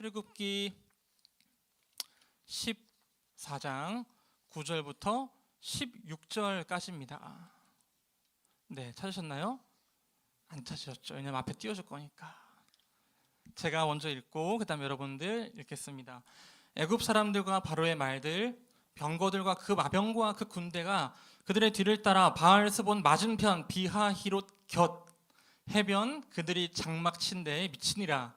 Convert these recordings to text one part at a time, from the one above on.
출애굽기 14장 9절부터 16절까지입니다. 네, 찾으셨나요? 안 찾으셨죠? 왜냐면 앞에 띄워줄 거니까. 제가 먼저 읽고 그 다음에 여러분들 읽겠습니다. 애굽 사람들과 바로의 말들, 병거들과 그 마병과 그 군대가 그들의 뒤를 따라 바알스본 맞은편 비하히롯 곁 해변 그들이 장막 친 데에 미치니라.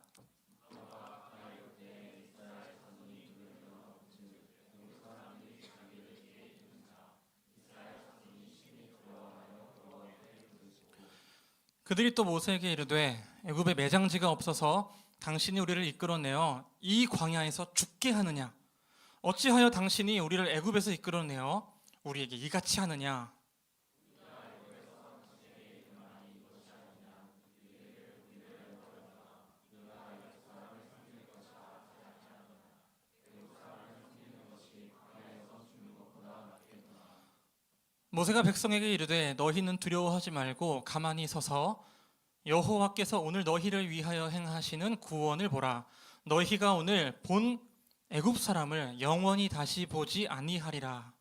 그들이 또 모세에게 이르되 애굽에 매장지가 없어서 당신이 우리를 이끌어내어 이 광야에서 죽게 하느냐? 어찌하여 당신이 우리를 애굽에서 이끌어내어 우리에게 이같이 하느냐? 모세가 백성에게 이르되 너희는 두려워하지 말고 가만히 서서 여호와께서 오늘 너희를 위하여 행하시는 구원을 보라. 너희가 오늘 본 애굽 사람을 영원히 다시 보지 아니하리라.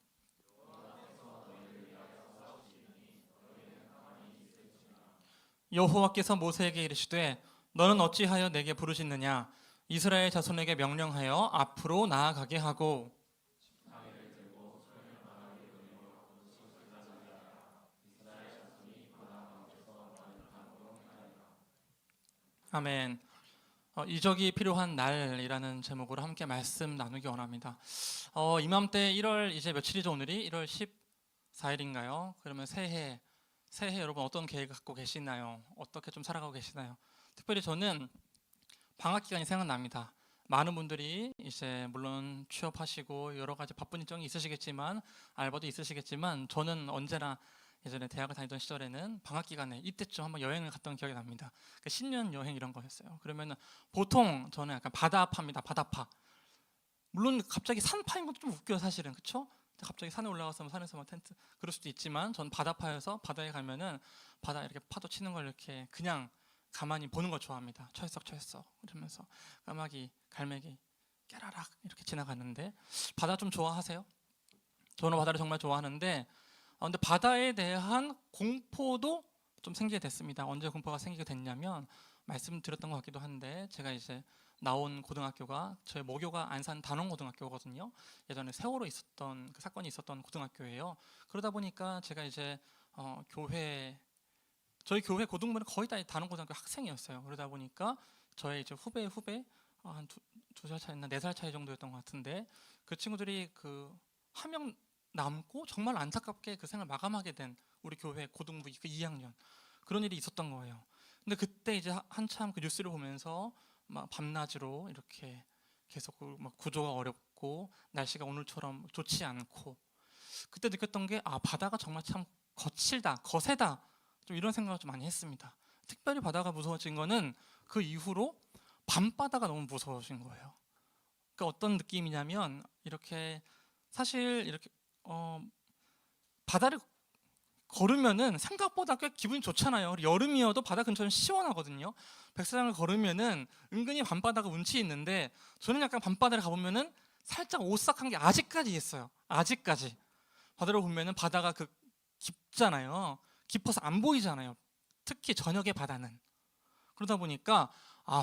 여호와께서 모세에게 이르시되 너는 어찌하여 내게 부르짖느냐? 이스라엘 자손에게 명령하여 앞으로 나아가게 하고 아멘. 이적이 필요한 날이라는 제목으로 함께 말씀 나누기 원합니다. 이맘때 1월 이제 며칠이죠? 오늘이 1월 14일인가요? 그러면 새해 여러분 어떤 계획 갖고 계시나요? 어떻게 좀 살아가고 계시나요? 특별히 저는 방학 기간이 생각납니다. 많은 분들이 이제 물론 취업하시고 여러 가지 바쁜 일정이 있으시겠지만 알바도 있으시겠지만 저는 언제나 예전에 대학을 다니던 시절에는 방학 기간에 이때쯤 한번 여행을 갔던 기억이 납니다. 그러니까 신년 여행 이런 거였어요. 그러면 보통 저는 약간 바다파입니다. 바다파. 물론 갑자기 산파인 것도 좀 웃겨요, 사실은. 그렇죠? 갑자기 산에 올라가서 산에서 막 텐트 그럴 수도 있지만 전 바다파여서 바다에 가면은 바다 이렇게 파도 치는 걸 이렇게 그냥 가만히 보는 걸 좋아합니다. 철썩 이러면서 까마귀, 갈매기 깨라락 이렇게 지나가는데 바다 좀 좋아하세요? 저는 바다를 정말 좋아하는데 근데 바다에 대한 공포도 좀 생기게 됐습니다. 언제 공포가 생기게 됐냐면 말씀드렸던 것 같기도 한데 제가 이제 나온 고등학교가 저희 모교가 안산 단원고등학교거든요. 예전에 세월호 있었던 그 사건이 있었던 고등학교예요. 그러다 보니까 제가 이제 저희 교회 고등부는 거의 다 단원고등학교 학생이었어요. 그러다 보니까 저의 이제 후배 한 두 살 차이나 4살 차이 정도였던 것 같은데 그 친구들이 그 한 명 남고 정말 안타깝게 그 생을 마감하게 된 우리 교회 고등부 그 2학년 그런 일이 있었던 거예요. 근데 그때 이제 한참 그 뉴스를 보면서 막 밤낮으로 이렇게 계속 막 구조가 어렵고 날씨가 오늘처럼 좋지 않고 그때 느꼈던 게 바다가 정말 참 거세다 좀 이런 생각을 좀 많이 했습니다. 특별히 바다가 무서워진 거는 그 이후로 밤바다가 너무 무서워진 거예요. 그러니까 어떤 느낌이냐면 이렇게 사실 이렇게 바다를 걸으면은 생각보다 꽤 기분이 좋잖아요. 여름이어도 바다 근처는 시원하거든요. 백사장을 걸으면은 은근히 밤바다가 운치 있는데 저는 약간 밤바다를 가보면은 살짝 오싹한 게 아직까지 있어요. 아직까지 바다를 보면은 바다가 깊잖아요. 깊어서 안 보이잖아요. 특히 저녁의 바다는. 그러다 보니까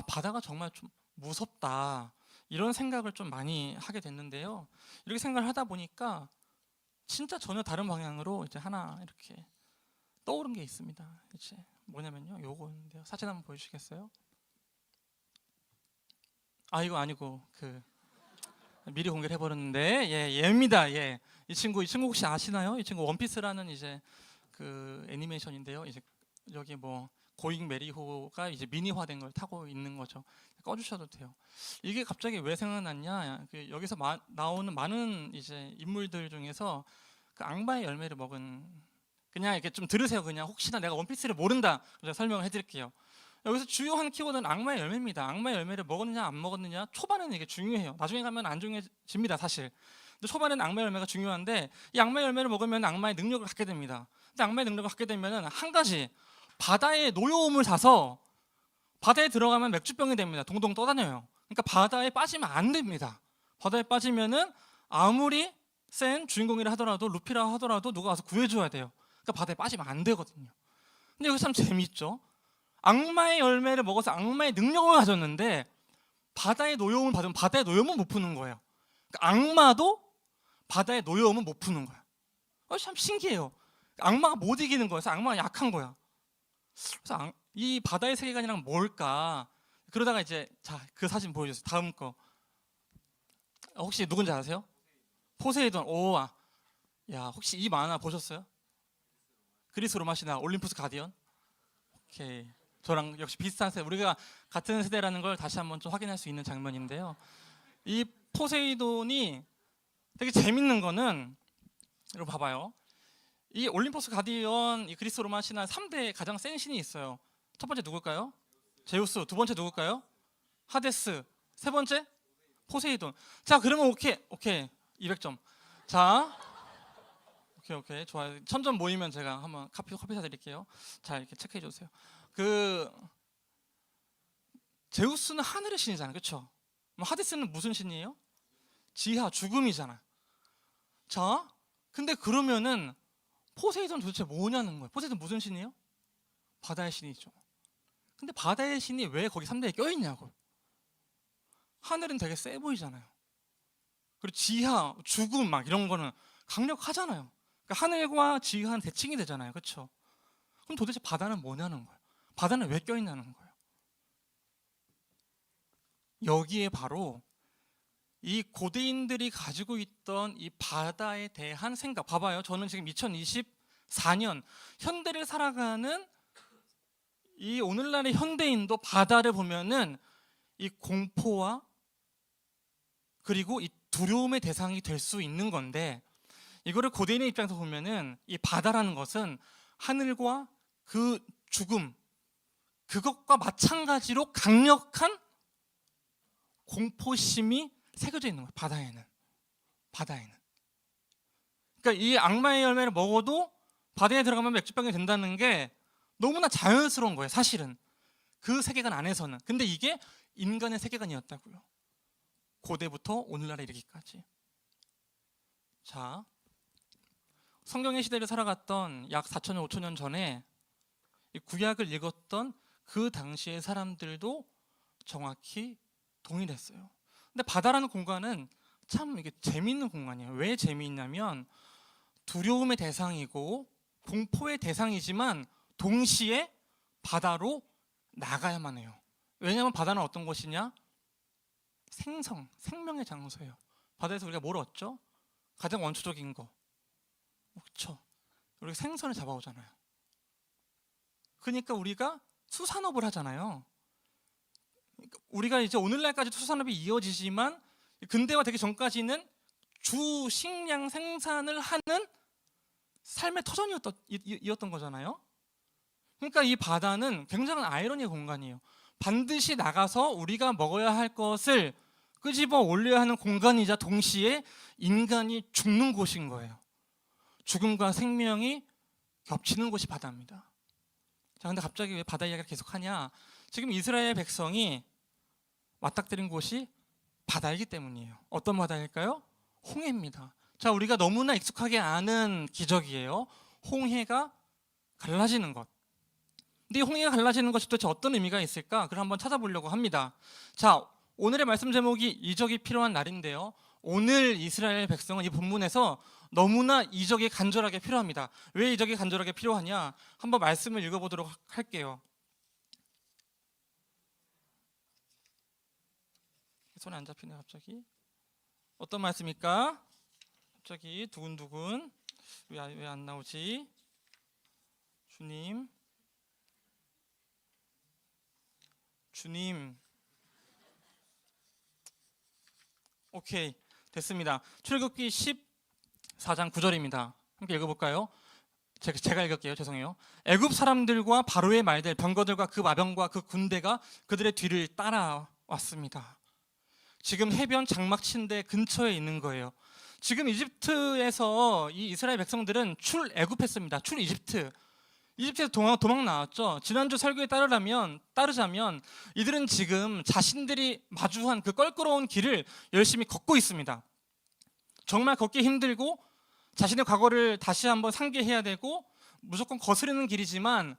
바다가 정말 좀 무섭다 이런 생각을 좀 많이 하게 됐는데요. 이렇게 생각을 하다 보니까 진짜 전혀 다른 방향으로 이제 하나 이렇게 떠오른 게 있습니다. 이제 뭐냐면요, 요거인데요. 사진 한번 보여주시겠어요? 이거 아니고 미리 공개를 해버렸는데 얘입니다. 이 친구 혹시 아시나요? 이 친구 원피스라는 이제 그 애니메이션인데요. 이제 여기 뭐 고잉 메리호가 이제 미니화된 걸 타고 있는 거죠. 꺼주셔도 돼요. 이게 갑자기 왜 생각났냐? 여기서 나오는 많은 이제 인물들 중에서 그 악마의 열매를 먹은 그냥 이렇게 좀 들으세요. 그냥 혹시나 내가 원피스를 모른다. 제가 설명을 해드릴게요. 여기서 주요한 키워드는 악마의 열매입니다. 악마의 열매를 먹었느냐 안 먹었느냐 초반에는 이게 중요해요. 나중에 가면 안 중요해집니다, 사실. 근데 초반에는 악마의 열매가 중요한데 이 악마의 열매를 먹으면 악마의 능력을 갖게 됩니다. 근데 악마의 능력을 갖게 되면은 한 가지 바다에 노여움을 사서 바다에 들어가면 맥주병이 됩니다. 동동 떠다녀요. 그러니까 바다에 빠지면 안 됩니다. 바다에 빠지면은 아무리 센 주인공이라 하더라도 루피라 하더라도 누가 와서 구해줘야 돼요. 그러니까 바다에 빠지면 안 되거든요. 근데 여기 참 재밌죠. 악마의 열매를 먹어서 악마의 능력을 가졌는데 바다의 노여움을 받으면 바다의 노여움은 못 푸는 거예요. 그러니까 악마도 바다의 노여움은 못 푸는 거야. 참 신기해요. 악마가 못 이기는 거여서 악마가 약한 거야. 그래서 이 바다의 세계관이란 뭘까? 그러다가 이제 자, 그 사진 보여주세요. 다음 거. 혹시 누군지 아세요? 포세이돈. 야, 혹시 이 만화 보셨어요? 그리스 로마 신화 올림푸스 가디언? 오케이. 저랑 역시 비슷한 세대, 우리가 같은 세대라는 걸 다시 한번 좀 확인할 수 있는 장면인데요. 이 포세이돈이 되게 재밌는 거는 여러분 봐봐요. 이 올림푸스 가디언, 이 그리스 로마 신화 3대 가장 센 신이 있어요. 첫 번째 누굴까요? 제우스. 두 번째 누굴까요? 하데스. 세 번째 포세이돈. 자, 그러면 오케이 200점. 자, 오케이 좋아요. 1000점 모이면 제가 한번 커피 사드릴게요. 자, 이렇게 체크해 주세요. 그 제우스는 하늘의 신이잖아요, 그렇죠? 하데스는 무슨 신이에요? 지하, 죽음이잖아. 자, 근데 그러면은 포세이돈 도대체 뭐냐는 거예요. 포세이돈 무슨 신이에요? 바다의 신이죠. 근데 바다의 신이 왜 거기 3대에 껴있냐고. 하늘은 되게 세 보이잖아요. 그리고 지하, 죽음 막 이런 거는 강력하잖아요. 그러니까 하늘과 지하는 대칭이 되잖아요, 그렇죠? 그럼 도대체 바다는 뭐냐는 거예요. 바다는 왜 껴있냐는 거예요. 여기에 바로 이 고대인들이 가지고 있던 이 바다에 대한 생각, 봐봐요. 저는 지금 2024년 현대를 살아가는 이 오늘날의 현대인도 바다를 보면은 이 공포와 그리고 이 두려움의 대상이 될 수 있는 건데, 이거를 고대인의 입장에서 보면은 이 바다라는 것은 하늘과 그 죽음, 그것과 마찬가지로 강력한 공포심이 새겨져 있는 거예요. 바다에는. 그러니까 이 악마의 열매를 먹어도 바다에 들어가면 맥주병이 된다는 게 너무나 자연스러운 거예요, 사실은. 그 세계관 안에서는. 근데 이게 인간의 세계관이었다고요. 고대부터 오늘날에 이르기까지. 자, 성경의 시대를 살아갔던 약 4,000년, 5,000년 전에 이 구약을 읽었던 그 당시의 사람들도 정확히 동일했어요. 근데 바다라는 공간은 참 이게 재미있는 공간이에요. 왜 재미있냐면 두려움의 대상이고 공포의 대상이지만 동시에 바다로 나가야만 해요. 왜냐하면 바다는 어떤 곳이냐? 생명의 장소예요. 바다에서 우리가 뭘 얻죠? 가장 원초적인 거, 그렇죠? 우리가 생선을 잡아오잖아요. 그러니까 우리가 수산업을 하잖아요. 우리가 이제 오늘날까지 수산업이 이어지지만 근대화 되기 전까지는 주 식량 생산을 하는 삶의 터전이었던 거잖아요. 그러니까 이 바다는 굉장한 아이러니의 공간이에요. 반드시 나가서 우리가 먹어야 할 것을 끄집어 올려야 하는 공간이자 동시에 인간이 죽는 곳인 거예요. 죽음과 생명이 겹치는 곳이 바다입니다. 자, 근데 갑자기 왜 바다 이야기를 계속하냐? 지금 이스라엘 백성이 맞닥뜨린 곳이 바다이기 때문이에요. 어떤 바다일까요? 홍해입니다. 자, 우리가 너무나 익숙하게 아는 기적이에요. 홍해가 갈라지는 것. 근데 이 홍해가 갈라지는 것이 도대체 어떤 의미가 있을까? 그걸 한번 찾아보려고 합니다. 자, 오늘의 말씀 제목이 이적이 필요한 날인데요. 오늘 이스라엘 백성은 이 본문에서 너무나 이적이 간절하게 필요합니다. 왜 이적이 간절하게 필요하냐? 한번 말씀을 읽어보도록 할게요. 손에 안 잡히네 갑자기. 어떤 말씀입니까? 갑자기 두근두근. 왜 안 나오지? 주님. 오케이, 됐습니다. 출애굽기 14장 9절입니다. 함께 읽어볼까요? 제가 읽을게요. 죄송해요. 애굽 사람들과 바로의 말들, 병거들과 그 마병과 그 군대가 그들의 뒤를 따라왔습니다. 지금 해변 장막친대 근처에 있는 거예요. 지금 이집트에서 이 이스라엘 백성들은 출애굽했습니다. 출이집트. 이집트에서 도망 나왔죠. 지난주 설교에 따르자면 이들은 지금 자신들이 마주한 그 껄끄러운 길을 열심히 걷고 있습니다. 정말 걷기 힘들고 자신의 과거를 다시 한번 상기해야 되고 무조건 거스르는 길이지만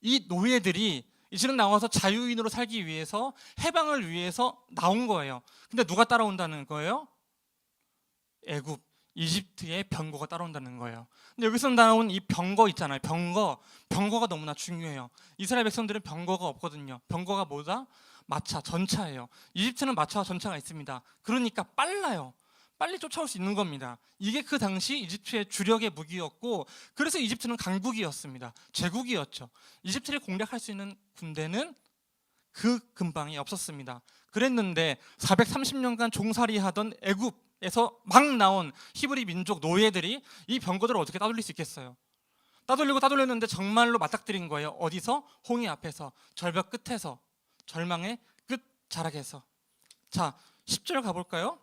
이 노예들이 이제는 나와서 자유인으로 살기 위해서 해방을 위해서 나온 거예요. 근데 누가 따라온다는 거예요? 애굽, 이집트의 병거가 따라온다는 거예요. 근데 여기서 나온 이 병거 있잖아요. 병거가 너무나 중요해요. 이스라엘 백성들은 병거가 없거든요. 병거가 뭐다? 마차, 전차예요. 이집트는 마차와 전차가 있습니다. 그러니까 빨라요. 빨리 쫓아올 수 있는 겁니다. 이게 그 당시 이집트의 주력의 무기였고, 그래서 이집트는 강국이었습니다. 제국이었죠. 이집트를 공략할 수 있는 군대는 그 근방에 없었습니다. 그랬는데 430년간 종살이하던 애굽에서 막 나온 히브리 민족 노예들이 이 병거들을 어떻게 따돌릴 수 있겠어요? 따돌렸는데 정말로 맞닥뜨린 거예요. 어디서? 홍해 앞에서, 절벽 끝에서, 절망의 끝자락에서. 자, 10절 가볼까요?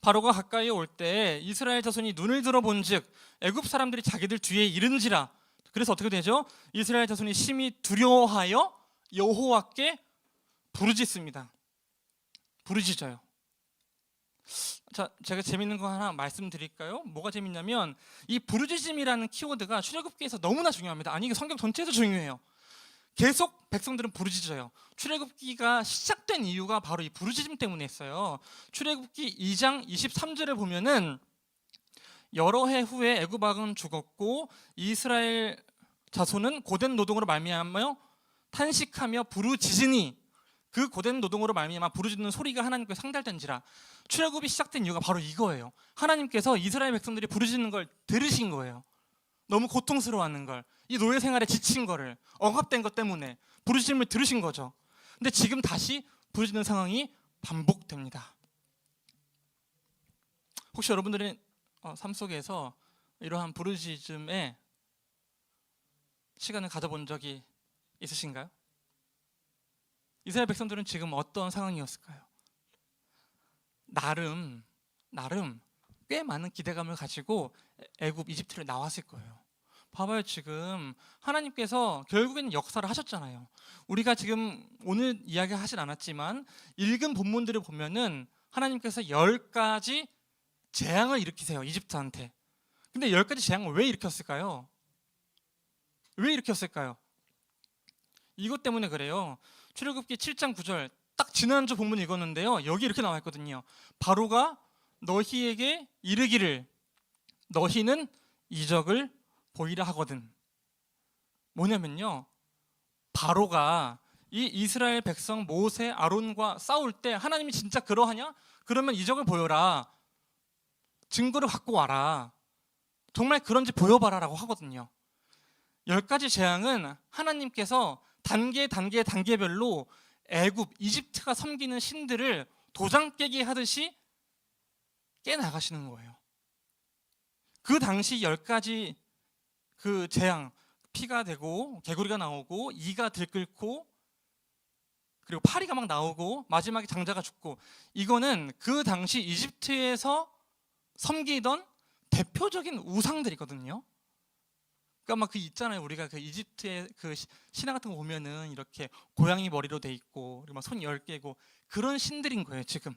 바로가 가까이 올 때 이스라엘 자손이 눈을 들어본즉 애굽 사람들이 자기들 뒤에 이른지라. 그래서 어떻게 되죠? 이스라엘 자손이 심히 두려워하여 여호와께 부르짖습니다. 부르짖어요. 자, 제가 재밌는 거 하나 말씀드릴까요? 뭐가 재밌냐면 이 부르짖음이라는 키워드가 출애굽기에서 너무나 중요합니다. 아니, 이게 성경 전체에서 중요해요. 계속 백성들은 부르짖어요. 출애굽기가 시작된 이유가 바로 이 부르짖음 때문에 했어요. 출애굽기 2장 23절에 보면은 여러 해 후에 애굽 왕은 죽었고 이스라엘 자손은 고된 노동으로 말미암아 탄식하며 부르짖으니, 그 고된 노동으로 말미암아 부르짖는 소리가 하나님께 상달된지라. 출애굽이 시작된 이유가 바로 이거예요. 하나님께서 이스라엘 백성들이 부르짖는 걸 들으신 거예요. 너무 고통스러워하는 걸, 이 노예 생활에 지친 거를, 억압된 것 때문에 부르짖음을 들으신 거죠. 근데 지금 다시 부르짖는 상황이 반복됩니다. 혹시 여러분들의 삶 속에서 이러한 부르짖음의 시간을 가져본 적이 있으신가요? 이스라엘 백성들은 지금 어떤 상황이었을까요? 나름 꽤 많은 기대감을 가지고 애굽, 이집트를 나왔을 거예요. 봐봐요. 지금 하나님께서 결국에는 역사를 하셨잖아요. 우리가 지금 오늘 이야기하진 않았지만 읽은 본문들을 보면은 하나님께서 10가지 재앙을 일으키세요, 이집트한테. 근데 10가지 재앙을 왜 일으켰을까요? 왜 일으켰을까요? 이것 때문에 그래요. 출애굽기 7장 9절, 딱 지난주 본문 읽었는데요, 여기 이렇게 나와 있거든요. 바로가 너희에게 이르기를 너희는 이적을 보이라 하거든. 뭐냐면요, 바로가 이 이스라엘 백성 모세, 아론과 싸울 때 하나님이 진짜 그러하냐? 그러면 이적을 보여라, 증거를 갖고 와라, 정말 그런지 보여봐라라고 하거든요. 10가지 재앙은 하나님께서 단계별로 애굽, 이집트가 섬기는 신들을 도장 깨기 하듯이 깨나가시는 거예요. 그 당시 10가지 그 재앙, 피가 되고 개구리가 나오고 이가 들끓고 그리고 파리가 막 나오고 마지막에 장자가 죽고, 이거는 그 당시 이집트에서 섬기던 대표적인 우상들이거든요. 그러니까 막 그 있잖아요, 우리가 그 이집트의 그 신화 같은 거 보면은 이렇게 고양이 머리로 돼 있고 그리고 막 손 10개고 그런 신들인 거예요. 지금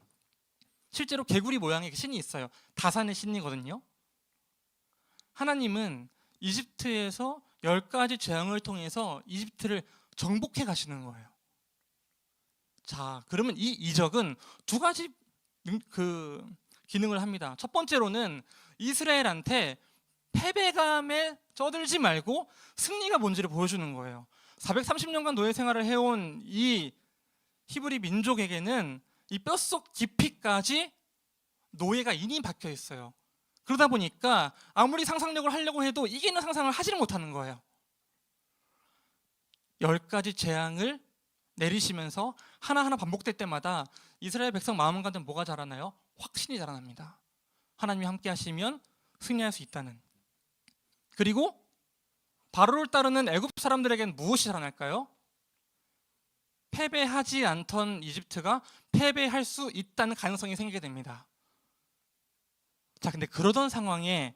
실제로 개구리 모양의 신이 있어요. 다산의 신이거든요. 하나님은 이집트에서 10가지 재앙을 통해서 이집트를 정복해 가시는 거예요. 자, 그러면 이 이적은 2가지 그 기능을 합니다. 첫 번째로는 이스라엘한테 패배감에 쩌들지 말고 승리가 뭔지를 보여주는 거예요. 430년간 노예 생활을 해온 이 히브리 민족에게는 이 뼛속 깊이까지 노예가 인이 박혀 있어요. 그러다 보니까 아무리 상상력을 하려고 해도 이기는 상상을 하지를 못하는 거예요. 10가지 재앙을 내리시면서 하나하나 반복될 때마다 이스라엘 백성 마음 가운데 뭐가 자라나요? 확신이 자라납니다. 하나님이 함께 하시면 승리할 수 있다는. 그리고 바로를 따르는 애굽 사람들에게는 무엇이 자라날까요? 패배하지 않던 이집트가 패배할 수 있다는 가능성이 생기게 됩니다. 자, 근데 그러던 상황에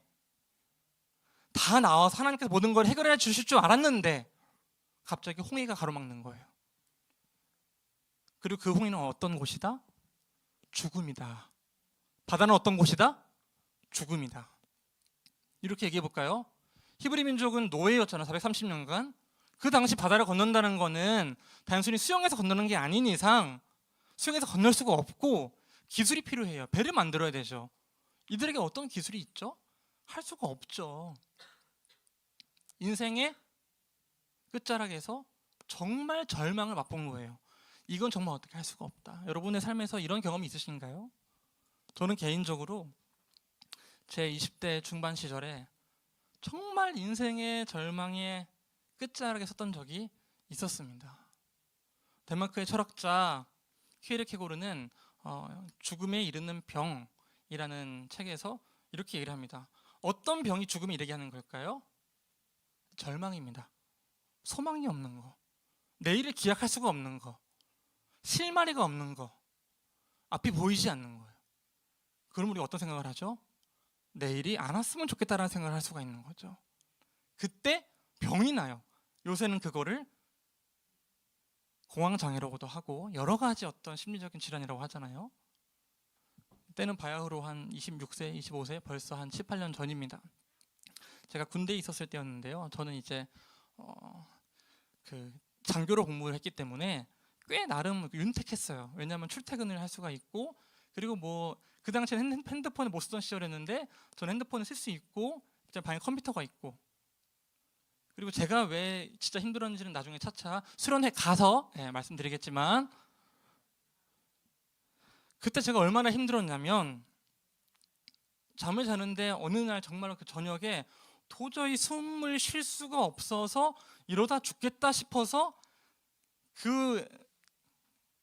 다 나와서 하나님께서 모든 걸 해결해 주실 줄 알았는데 갑자기 홍해가 가로막는 거예요. 그리고 그 홍해는 어떤 곳이다? 죽음이다. 바다는 어떤 곳이다? 죽음이다. 이렇게 얘기해 볼까요? 히브리 민족은 노예였잖아. 430년간. 그 당시 바다를 건넌다는 거는 단순히 수영해서 건너는 게 아닌 이상 수영해서 건널 수가 없고 기술이 필요해요. 배를 만들어야 되죠. 이들에게 어떤 기술이 있죠? 할 수가 없죠. 인생의 끝자락에서 정말 절망을 맛본 거예요. 이건 정말 어떻게 할 수가 없다. 여러분의 삶에서 이런 경험이 있으신가요? 저는 개인적으로 제 20대 중반 시절에 정말 인생의 절망의 끝자락에 섰던 적이 있었습니다. 덴마크의 철학자 키에르케고르는 죽음에 이르는 병이라는 책에서 이렇게 얘기를 합니다. 어떤 병이 죽음에 이르게 하는 걸까요? 절망입니다. 소망이 없는 거, 내일을 기약할 수가 없는 거, 실마리가 없는 거, 앞이 보이지 않는 거예요. 그럼 우리 어떤 생각을 하죠? 내일이 안 왔으면 좋겠다라는 생각을 할 수가 있는 거죠. 그때 병이 나요. 요새는 그거를 공황장애라고도 하고 여러 가지 어떤 심리적인 질환이라고 하잖아요. 때는 바야흐로 한 26세, 25세, 벌써 한 18년 전입니다. 제가 군대에 있었을 때였는데요. 저는 이제 그 장교로 복무를 했기 때문에 꽤 나름 윤택했어요. 왜냐하면 출퇴근을 할 수가 있고, 그리고 뭐 그 당시에는 핸드폰을 못 쓰던 시절이었는데 저는 핸드폰을 쓸 수 있고 이제 방에 컴퓨터가 있고, 그리고 제가 왜 진짜 힘들었는지는 나중에 차차 수련회 가서 말씀드리겠지만, 그때 제가 얼마나 힘들었냐면 잠을 자는데 어느 날 정말 그 저녁에 도저히 숨을 쉴 수가 없어서 이러다 죽겠다 싶어서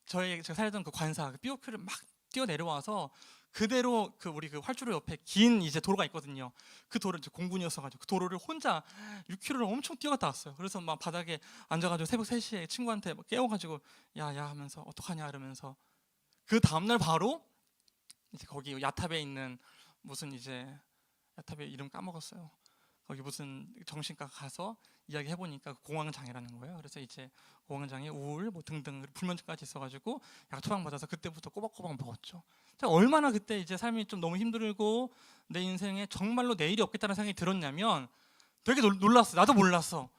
제가 살던 그 관사 그 삐오크를 막 뛰어 내려와서 그대로 우리 그 활주로 옆에 긴 이제 도로가 있거든요. 그 도로 이제 공군이었어가지고 그 도로를 혼자 6km를 엄청 뛰어갔다 왔어요. 그래서 막 바닥에 앉아가지고 새벽 3시에 친구한테 막 깨워가지고 야야 하면서 어떡하냐 이러면서, 그 다음날 바로 이제 거기 야탑에 있는 무슨 이제 야탑에 이름 까먹었어요. 거기 무슨 정신과 가서 이야기 해보니까 공황장애라는 거예요. 그래서 이제 공황장애, 우울 뭐 등등 불면증까지 있어가지고 약 처방 받아서 그때부터 꼬박꼬박 먹었죠. 제가 얼마나 그때 이제 삶이 좀 너무 힘들고 내 인생에 정말로 내일이 없겠다는 생각이 들었냐면 되게 놀랐어. 나도 몰랐어.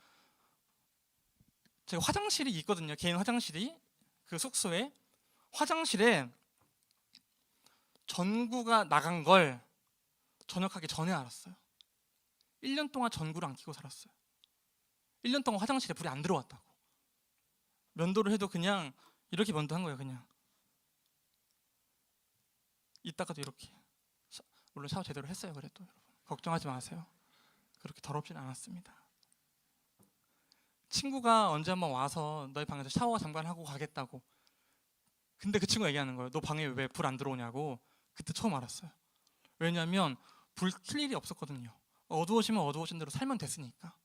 제가 화장실이 있거든요. 개인 화장실이 그 숙소에. 화장실에 전구가 나간 걸 전역하기 전에 알았어요. 1년 동안 전구를 안 켜고 살았어요. 1년 동안 화장실에 불이 안 들어왔다고. 면도를 해도 그냥 이렇게 면도한 거예요. 그냥 이따가도 이렇게. 물론 샤워 제대로 했어요. 그래도 여러분 걱정하지 마세요. 그렇게 더럽진 않았습니다. 친구가 언제 한번 와서 너희 방에서 샤워 잠깐 하고 가겠다고. 근데 그 친구가 얘기하는 거예요. 너 방에 왜 불 안 들어오냐고. 그때 처음 알았어요. 왜냐하면 불 켤 일이 없었거든요. 어두워지면 어두워진 대로 살면 됐으니까.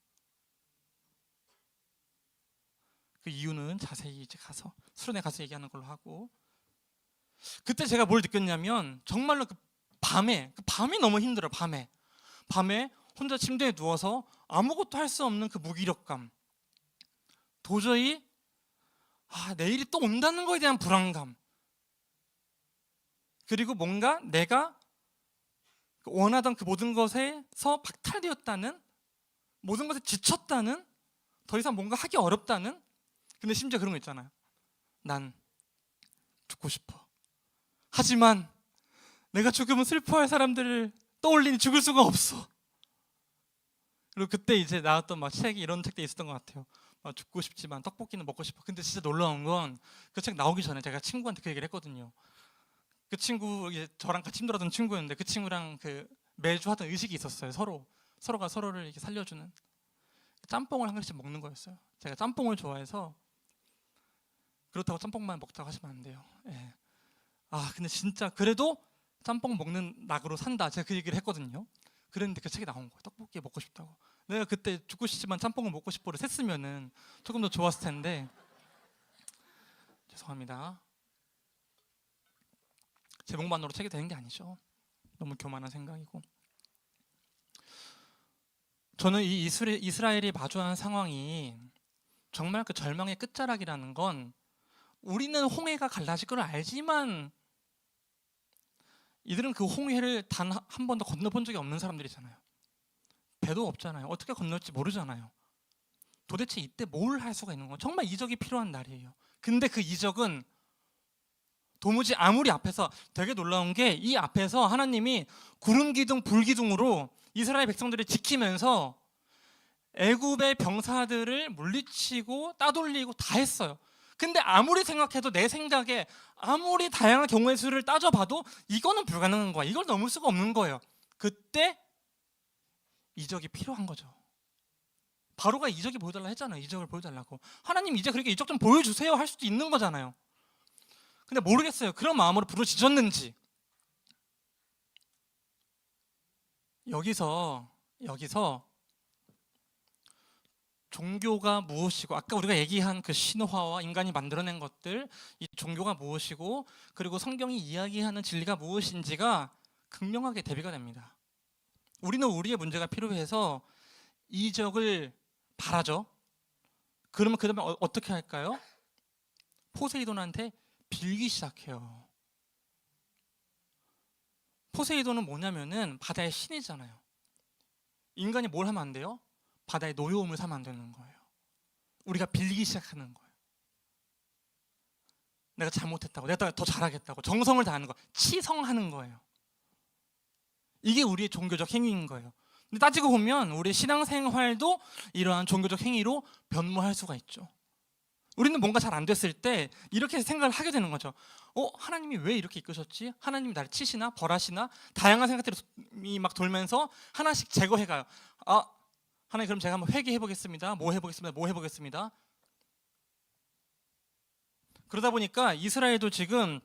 그 이유는 자세히 이제 가서 수련회 가서 얘기하는 걸로 하고, 그때 제가 뭘 느꼈냐면 정말로 그 밤이 너무 힘들어요. 밤에 혼자 침대에 누워서 아무것도 할 수 없는 그 무기력감, 도저히 내일이 또 온다는 거에 대한 불안감, 그리고 뭔가 내가 원하던 그 모든 것에서 박탈되었다는, 모든 것에 지쳤다는, 더 이상 뭔가 하기 어렵다는. 근데 심지어 그런 거 있잖아요. 난 죽고 싶어. 하지만 내가 죽으면 슬퍼할 사람들을 떠올리니 죽을 수가 없어. 그리고 그때 이제 나왔던 막 책이 이런 책도 있었던 것 같아요. 막 죽고 싶지만 떡볶이는 먹고 싶어. 근데 진짜 놀라운 건 그 책 나오기 전에 제가 친구한테 그 얘기를 했거든요. 그 친구 이제 저랑 같이 힘들었던 친구였는데 그 친구랑 그 매주 하던 의식이 있었어요. 서로가 서로를 이렇게 살려주는. 짬뽕을 한 그릇씩 먹는 거였어요. 제가 짬뽕을 좋아해서. 그렇다고 짬뽕만 먹자고 하시면 안 돼요. 예. 근데 진짜 그래도 짬뽕 먹는 낙으로 산다. 제가 그 얘기를 했거든요. 그랬는데 그 책이 나온 거예요. 떡볶이 먹고 싶다고. 내가 그때 죽고 싶지만 짬뽕을 먹고 싶어를 셌으면은 조금 더 좋았을 텐데. 죄송합니다. 제목만으로 책이 되는 게 아니죠. 너무 교만한 생각이고. 저는 이 이스라엘이 마주한 상황이 정말 그 절망의 끝자락이라는 건, 우리는 홍해가 갈라질 걸 알지만 이들은 그 홍해를 단 한 번도 건너본 적이 없는 사람들이잖아요. 배도 없잖아요. 어떻게 건널지 모르잖아요. 도대체 이때 뭘 할 수가 있는 거예요? 정말 이적이 필요한 날이에요. 근데 그 이적은 도무지 아무리 앞에서, 되게 놀라운 게 이 앞에서 하나님이 구름 기둥 불 기둥으로 이스라엘 백성들을 지키면서 애굽의 병사들을 물리치고 따돌리고 다 했어요. 근데 아무리 생각해도, 내 생각에 아무리 다양한 경우의 수를 따져봐도 이거는 불가능한 거야. 이걸 넘을 수가 없는 거예요. 그때 이적이 필요한 거죠. 바로가 이적이 보여달라 했잖아요. 이적을 보여달라고. 하나님 이제 그렇게 이적 좀 보여주세요 할 수도 있는 거잖아요. 근데 모르겠어요. 그런 마음으로 부르짖었는지. 여기서 종교가 무엇이고, 아까 우리가 얘기한 그 신화와 인간이 만들어낸 것들, 이 종교가 무엇이고, 그리고 성경이 이야기하는 진리가 무엇인지가 극명하게 대비가 됩니다. 우리는 우리의 문제가 필요해서 이적을 바라죠. 그러면 그 다음에 어떻게 할까요? 포세이돈한테 빌기 시작해요. 포세이돈은 뭐냐면은 바다의 신이잖아요. 인간이 뭘 하면 안 돼요? 바다의 노여움을 사면 안 되는 거예요. 우리가 빌기 시작하는 거예요. 내가 잘못했다고, 내가 더 잘하겠다고, 정성을 다하는 거, 치성하는 거예요. 이게 우리의 종교적 행위인 거예요. 근데 따지고 보면 우리 신앙생활도 이러한 종교적 행위로 변모할 수가 있죠. 우리는 뭔가 잘 안 됐을 때 이렇게 생각을 하게 되는 거죠. 하나님이 왜 이렇게 이끄셨지? 하나님이 나를 치시나 벌하시나? 다양한 생각들이 막 돌면서 하나씩 제거해가요. 하나님, 그럼 제가 한번 회개해 보겠습니다. 뭐 해보겠습니다. 그러다 보니까 이스라엘도 지금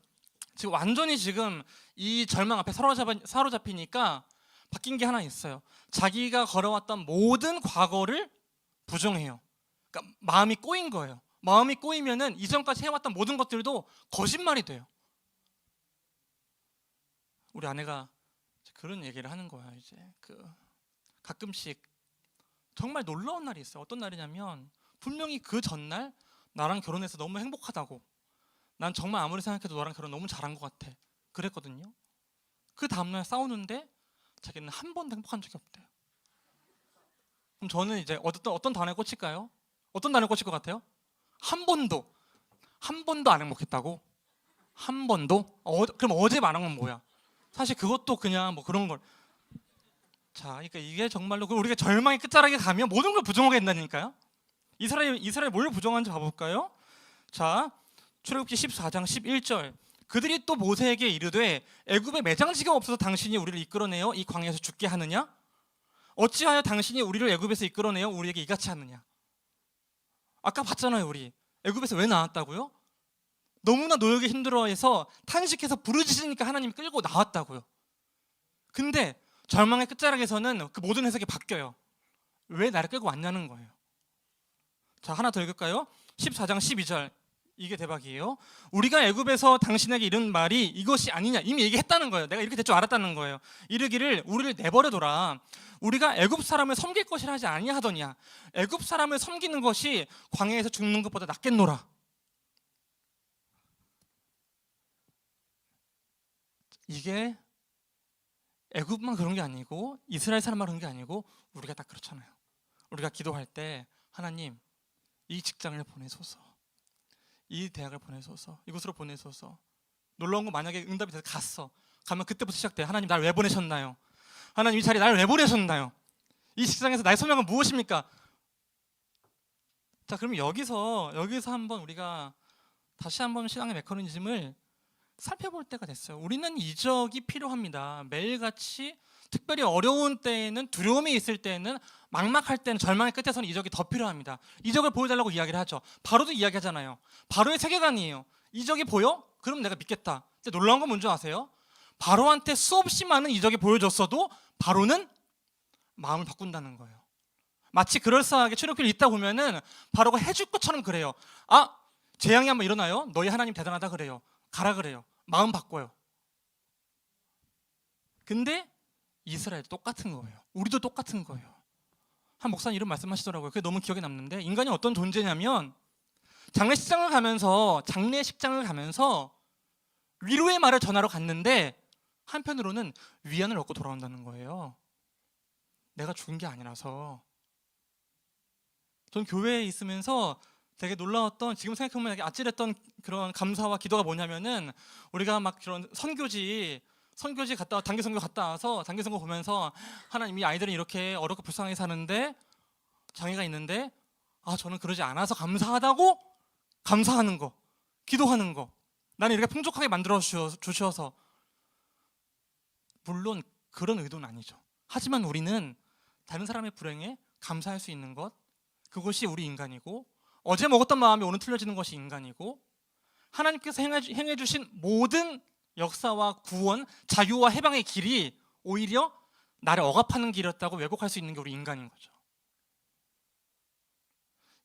완전히 이 절망 앞에 사로잡히니까 바뀐 게 하나 있어요. 자기가 걸어왔던 모든 과거를 부정해요. 그러니까 마음이 꼬인 거예요. 마음이 꼬이면은 이전까지 해왔던 모든 것들도 거짓말이 돼요. 우리 아내가 그런 얘기를 하는 거야. 이제 가끔씩 정말 놀라운 날이 있어요. 어떤 날이냐면, 분명히 그 전날 나랑 결혼해서 너무 행복하다고, 난 정말 아무리 생각해도 너랑 결혼 너무 잘한 것 같아, 그랬거든요. 그 다음날 싸우는데 자기는 한 번도 행복한 적이 없대요. 그럼 저는 이제 어떤 단어에 꽂힐까요? 어떤 단어에 꽂힐 것 같아요? 한 번도 안 행복했다고? 한 번도? 그럼 어제 말한 건 뭐야? 사실 그것도 그냥 뭐 그런 걸. 자, 그러니까 이게 정말로 우리가 절망의 끝자락에 가면 모든 걸 부정하게 된다니까요. 이스라엘 뭘 부정하는지 봐볼까요? 자, 출애굽기 14장 11절. 그들이 또 모세에게 이르되 애굽에 매장지가 없어서 당신이 우리를 이끌어내어 이 광야에서 죽게 하느냐? 어찌하여 당신이 우리를 애굽에서 이끌어내어 우리에게 이같이 하느냐? 아까 봤잖아요. 우리 애굽에서 왜 나왔다고요? 너무나 노역에 힘들어해서 탄식해서 부르짖으니까 하나님이 끌고 나왔다고요. 근데 절망의 끝자락에서는 그 모든 해석이 바뀌어요. 왜 나를 끌고 왔냐는 거예요. 자, 하나 더 읽을까요? 14장 12절. 이게 대박이에요. 우리가 애굽에서 당신에게 이른 말이 이것이 아니냐, 이미 얘기했다는 거예요. 내가 이렇게 될 줄 알았다는 거예요. 이르기를 우리를 내버려둬라. 우리가 애굽 사람을 섬길 것이라 하지 아니하더냐. 애굽 사람을 섬기는 것이 광야에서 죽는 것보다 낫겠노라. 이게 애굽만 그런 게 아니고 이스라엘 사람만 그런 게 아니고 우리가 딱 그렇잖아요. 우리가 기도할 때, 하나님 이 직장을 보내소서, 이 대학을 보내소서, 이곳으로 보내소서. 놀라운 건, 만약에 응답이 돼서 가면 그때부터 시작돼요. 하나님 나를 왜 보내셨나요? 하나님 이 자리에 나를 왜 보내셨나요? 이 직장에서 나의 소명은 무엇입니까? 자, 그럼 여기서 한번 우리가 다시 한번 신앙의 메커니즘을 살펴볼 때가 됐어요. 우리는 이적이 필요합니다. 매일같이, 특별히 어려운 때에는, 두려움이 있을 때에는, 막막할 때는, 절망의 끝에서는 이적이 더 필요합니다. 이적을 보여달라고 이야기를 하죠. 바로도 이야기하잖아요. 바로의 세계관이에요. 이적이 보여? 그럼 내가 믿겠다. 근데 놀라운 건 뭔지 아세요? 바로한테 수없이 많은 이적이 보여줬어도 바로는 마음을 바꾼다는 거예요. 마치 그럴싸하게 출애굽기를 읽다 보면은 바로가 해줄 것처럼 그래요. 재앙이 한번 일어나요? 너희 하나님 대단하다 그래요. 가라 그래요. 마음 바꿔요. 근데 이스라엘 똑같은 거예요. 우리도 똑같은 거예요. 한 목사님 이런 말씀하시더라고요. 그게 너무 기억에 남는데, 인간이 어떤 존재냐면 장례식장을 가면서 위로의 말을 전하러 갔는데 한편으로는 위안을 얻고 돌아온다는 거예요. 내가 죽은 게 아니라서. 전 교회에 있으면서 되게 놀라웠던, 지금 생각해보면 되게 아찔했던 그런 감사와 기도가 뭐냐면은, 우리가 막 그런 선교지 갔다, 단기 선교 갔다 와서 단기 선교 보면서, 하나님, 이 아이들은 이렇게 어렵고 불쌍하게 사는데, 장애가 있는데, 저는 그러지 않아서 감사하다고 감사하는 거, 기도하는 거, 나는 이렇게 풍족하게 만들어 주셔서. 물론 그런 의도는 아니죠. 하지만 우리는 다른 사람의 불행에 감사할 수 있는 것, 그것이 우리 인간이고, 어제 먹었던 마음이 오늘 틀려지는 것이 인간이고, 하나님께서 행해 주신 모든 역사와 구원, 자유와 해방의 길이 오히려 나를 억압하는 길이었다고 왜곡할 수 있는 게 우리 인간인 거죠.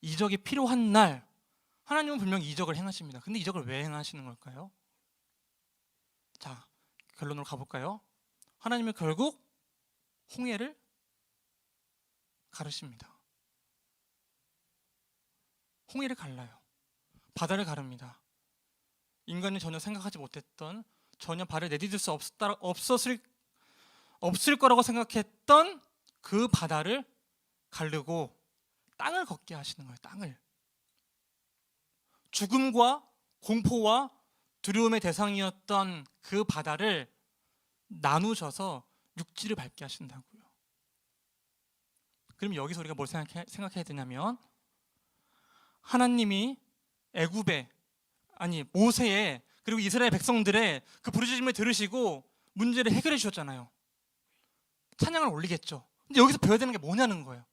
이적이 필요한 날, 하나님은 분명히 이적을 행하십니다. 근데 이적을 왜 행하시는 걸까요? 자, 결론으로 가볼까요? 하나님은 결국 홍해를 가르십니다. 홍해를 갈라요. 바다를 가릅니다. 인간이 전혀 생각하지 못했던, 전혀 발을 내디딜 수 없을 거라고 생각했던 그 바다를 가르고 땅을 걷게 하시는 거예요. 땅을. 죽음과 공포와 두려움의 대상이었던 그 바다를 나누셔서 육지를 밟게 하신다고요. 그럼 여기서 우리가 뭘 생각해야 되냐면, 하나님이 모세의, 그리고 이스라엘 백성들의 그 부르짖음을 들으시고 문제를 해결해 주셨잖아요. 찬양을 올리겠죠. 근데 여기서 배워야 되는 게 뭐냐는 거예요.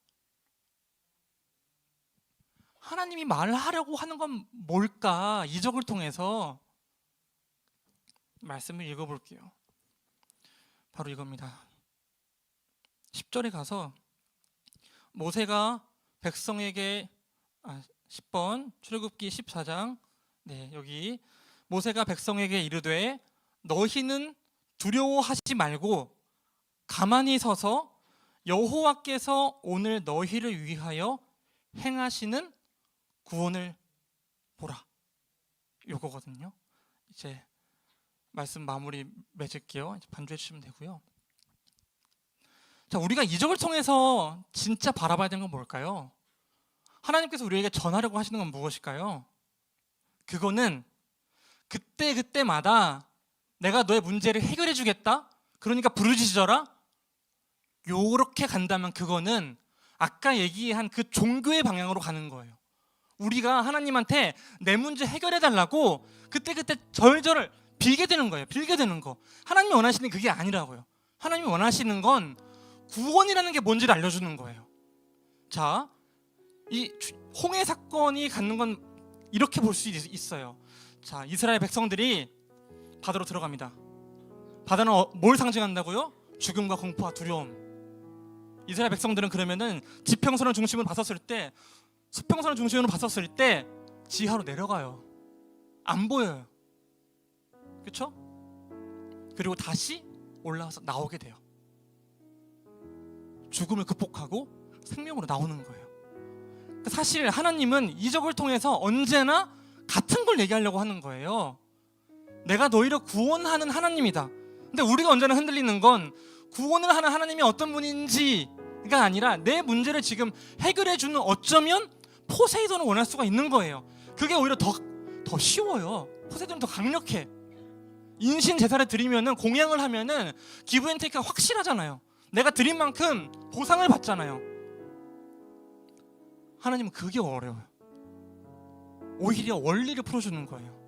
하나님이 말하려고 하는 건 뭘까? 이적을 통해서. 말씀을 읽어볼게요. 바로 이겁니다. 10절에 가서 모세가 백성에게 10번 출애굽기 14장, 여기 모세가 백성에게 이르되 너희는 두려워하지 말고 가만히 서서 여호와께서 오늘 너희를 위하여 행하시는 구원을 보라. 요거거든요. 이제 말씀 마무리 맺을게요. 이제 반주해 주시면 되고요. 자, 우리가 이적을 통해서 진짜 바라봐야 되는 건 뭘까요? 하나님께서 우리에게 전하려고 하시는 건 무엇일까요? 그거는 그때마다 내가 너의 문제를 해결해 주겠다, 그러니까 부르짖어라, 요렇게 간다면 그거는 아까 얘기한 그 종교의 방향으로 가는 거예요. 우리가 하나님한테 내 문제 해결해 달라고 그때 절절을 빌게 되는 거예요. 빌게 되는 거. 하나님이 원하시는 게 그게 아니라고요. 하나님이 원하시는 건 구원이라는 게 뭔지를 알려주는 거예요. 자, 이 홍해 사건이 갖는 건 이렇게 볼 수 있어요. 자, 이스라엘 백성들이 바다로 들어갑니다. 바다는 뭘 상징한다고요? 죽음과 공포와 두려움. 이스라엘 백성들은 그러면은 지평선을 중심으로 봤었을 때, 수평선을 중심으로 봤었을 때 지하로 내려가요. 안 보여요. 그렇죠? 그리고 다시 올라와서 나오게 돼요. 죽음을 극복하고 생명으로 나오는 거예요. 사실 하나님은 이적을 통해서 언제나 같은 걸 얘기하려고 하는 거예요. 내가 너희를 구원하는 하나님이다. 근데 우리가 언제나 흔들리는 건 구원을 하는 하나님이 어떤 분인지가 아니라 내 문제를 지금 해결해주는, 어쩌면 포세이돈을 원할 수가 있는 거예요. 그게 오히려 더 쉬워요. 포세이돈은 더 강력해. 인신 제사를 드리면은, 공양을 하면은 기브 앤 테이크가 확실하잖아요. 내가 드린 만큼 보상을 받잖아요. 하나님은 그게 어려워요. 오히려 원리를 풀어주는 거예요.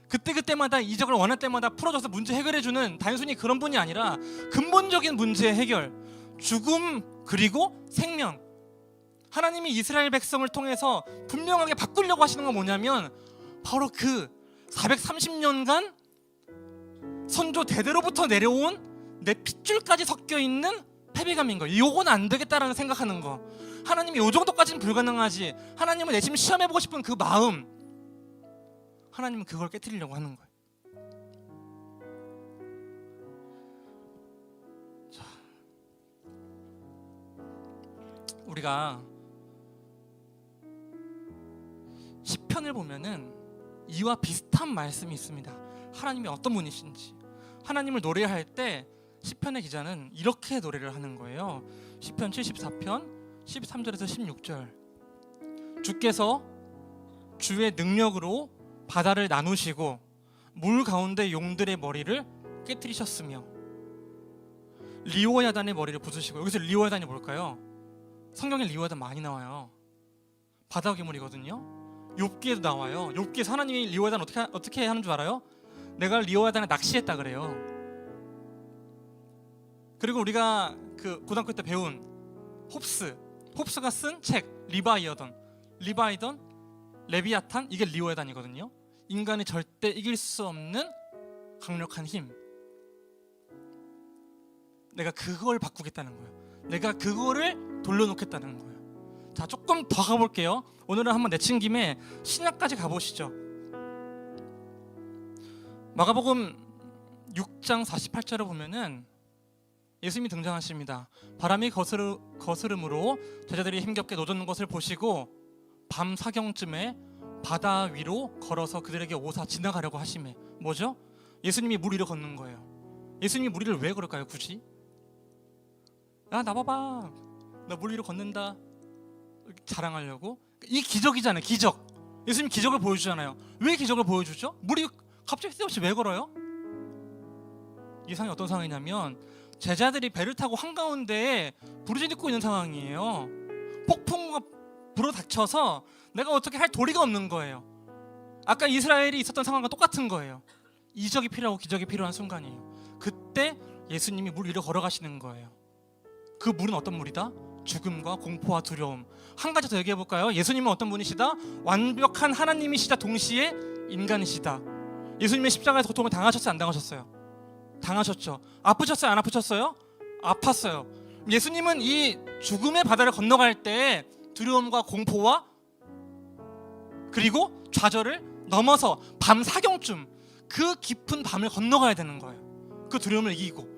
그때마다 이적을 원할 때마다 풀어줘서 문제 해결해주는, 단순히 그런 분이 아니라 근본적인 문제의 해결, 죽음 그리고 생명. 하나님이 이스라엘 백성을 통해서 분명하게 바꾸려고 하시는 건 뭐냐면, 바로 그 430년간 선조 대대로부터 내려온 내 핏줄까지 섞여있는 패배감인 거예요. 요건 안 되겠다라는 생각하는 거. 하나님이 요 정도까지는 불가능하지, 하나님을 내심 시험해보고 싶은 그 마음, 하나님은 그걸 깨트리려고 하는 거예요. 자, 우리가 시편을 보면은 이와 비슷한 말씀이 있습니다. 하나님이 어떤 분이신지. 하나님을 노래할 때 시편의 기자는 이렇게 노래를 하는 거예요. 시편 74편 13절에서 16절. 주께서 주의 능력으로 바다를 나누시고 물 가운데 용들의 머리를 깨뜨리셨으며 리오야단의 머리를 부수시고. 여기서 리오야단이 뭘까요? 성경에 리오야단 많이 나와요. 바다 괴물이거든요. 욥기에도 나와요. 욥기에서 하나님이 리오야단 어떻게 하는 줄 알아요? 내가 리오야단을 낚시했다 그래요. 그리고 우리가 그 고등학교 때 배운 홉스가 쓴 책 리바이어던, 레비아탄, 이게 리오야단이거든요. 인간이 절대 이길 수 없는 강력한 힘. 내가 그걸 바꾸겠다는 거예요. 내가 그거를 돌려놓겠다는 거예요. 자, 조금 더 가볼게요. 오늘은 한번 내친 김에 신약까지 가보시죠. 마가복음 6장 48절을 보면은 예수님이 등장하십니다. 바람이 거스름으로 제자들이 힘겹게 노젓는 것을 보시고 밤 사경쯤에 바다 위로 걸어서 그들에게 오사 지나가려고 하시매. 뭐죠? 예수님이 물 위로 걷는 거예요. 예수님이 물 위를 왜 걸을까요? 굳이? 야, 나 봐봐, 나 물 위로 걷는다 자랑하려고? 이 기적이잖아요. 기적. 예수님 기적을 보여주잖아요. 왜 기적을 보여주죠? 물이 갑자기 쓸데없이 왜 걸어요? 이 상황이 어떤 상황이냐면 제자들이 배를 타고 한가운데에 부르짖고 있는 상황이에요. 폭풍과 불어닥쳐서 내가 어떻게 할 도리가 없는 거예요. 아까 이스라엘이 있었던 상황과 똑같은 거예요. 이적이 필요하고 기적이 필요한 순간이에요. 그때 예수님이 물 위로 걸어가시는 거예요. 그 물은 어떤 물이다? 죽음과 공포와 두려움. 한 가지 더 얘기해 볼까요? 예수님은 어떤 분이시다? 완벽한 하나님이시다 동시에 인간이시다. 예수님의 십자가에서 고통을 당하셨어요? 안 당하셨어요? 당하셨죠. 아프셨어요? 안 아프셨어요? 아팠어요. 예수님은 이 죽음의 바다를 건너갈 때 두려움과 공포와 그리고 좌절을 넘어서 밤 사경쯤 그 깊은 밤을 건너가야 되는 거예요. 그 두려움을 이기고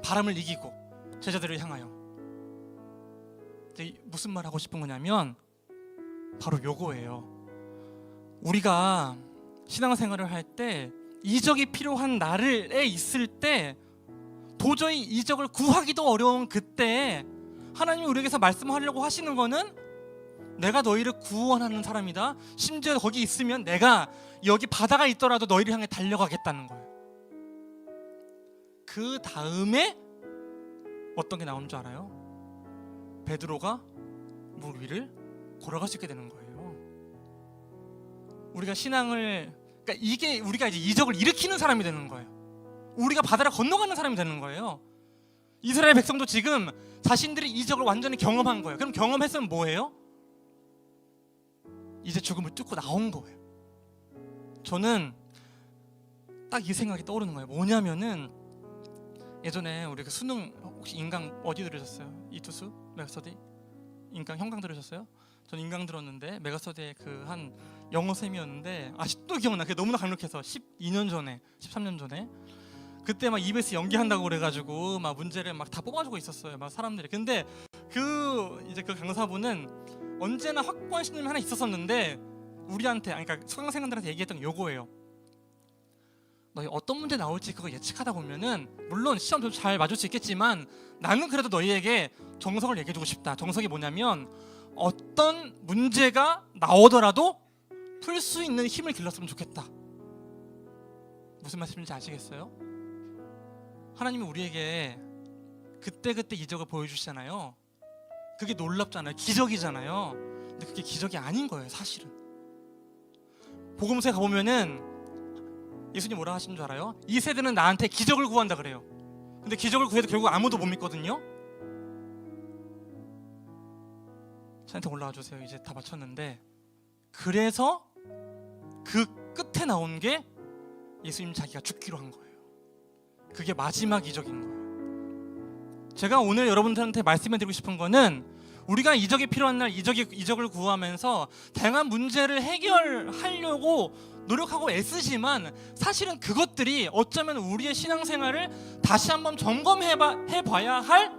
바람을 이기고 제자들을 향하여. 무슨 말 하고 싶은 거냐면 바로 요거예요. 우리가 신앙생활을 할 때 이적이 필요한 날에 있을 때 도저히 이적을 구하기도 어려운 그때 하나님이 우리에게서 말씀하려고 하시는 거는 내가 너희를 구원하는 사람이다. 심지어 거기 있으면 내가 여기 바다가 있더라도 너희를 향해 달려가겠다는 거예요. 그 다음에 어떤 게 나오는 줄 알아요? 베드로가 물 위를 걸어갈 수 있게 되는 거예요. 우리가 신앙을, 그러니까 이게 우리가 이제 이적을 일으키는 사람이 되는 거예요. 우리가 바다를 건너가는 사람이 되는 거예요. 이스라엘 백성도 지금 자신들이 이적을 완전히 경험한 거예요. 그럼 경험했으면 뭐예요? 이제 죽음을 뚫고 나온 거예요. 저는 딱 이 생각이 떠오르는 거예요. 뭐냐면은 예전에 우리 그 수능 혹시 인강 어디 들으셨어요? 이투수? 메가스터디? 인강 형강 들으셨어요? 전 인강 들었는데 메가스터디의 그 한 영어 쌤이었는데 아직도 기억나. 그게 너무나 강력해서 12년 전에 13년 전에 그때 막 EBS 연기한다고 그래가지고 막 문제를 막 다 뽑아주고 있었어요. 막 사람들이. 근데 이제 그 강사분은 언제나 확고한 신념이 하나 있었었는데 우리한테, 그러니까 수강생들한테 얘기했던 게 요거예요. 너희 어떤 문제 나올지 그거 예측하다 보면은 물론 시험도 잘 맞을 수 있겠지만 나는 그래도 너희에게 정석을 얘기해주고 싶다. 정석이 뭐냐면 어떤 문제가 나오더라도 풀 수 있는 힘을 길렀으면 좋겠다. 무슨 말씀인지 아시겠어요? 하나님이 우리에게 그때그때 이적을 보여주시잖아요. 그게 놀랍잖아요. 기적이잖아요. 근데 그게 기적이 아닌 거예요. 사실은 복음서에 가보면은 예수님 뭐라 하신 줄 알아요? 이 세대는 나한테 기적을 구한다 그래요. 근데 기적을 구해도 결국 아무도 못 믿거든요. 저한테 올라와 주세요. 이제 다 마쳤는데 그래서 그 끝에 나온 게 예수님 자기가 죽기로 한 거예요. 그게 마지막 이적인 거예요. 제가 오늘 여러분들한테 말씀해드리고 싶은 거는 우리가 이적이 필요한 날 이적을 구하면서 다양한 문제를 해결하려고 노력하고 애쓰지만 사실은 그것들이 어쩌면 우리의 신앙생활을 다시 한번 점검해봐야 할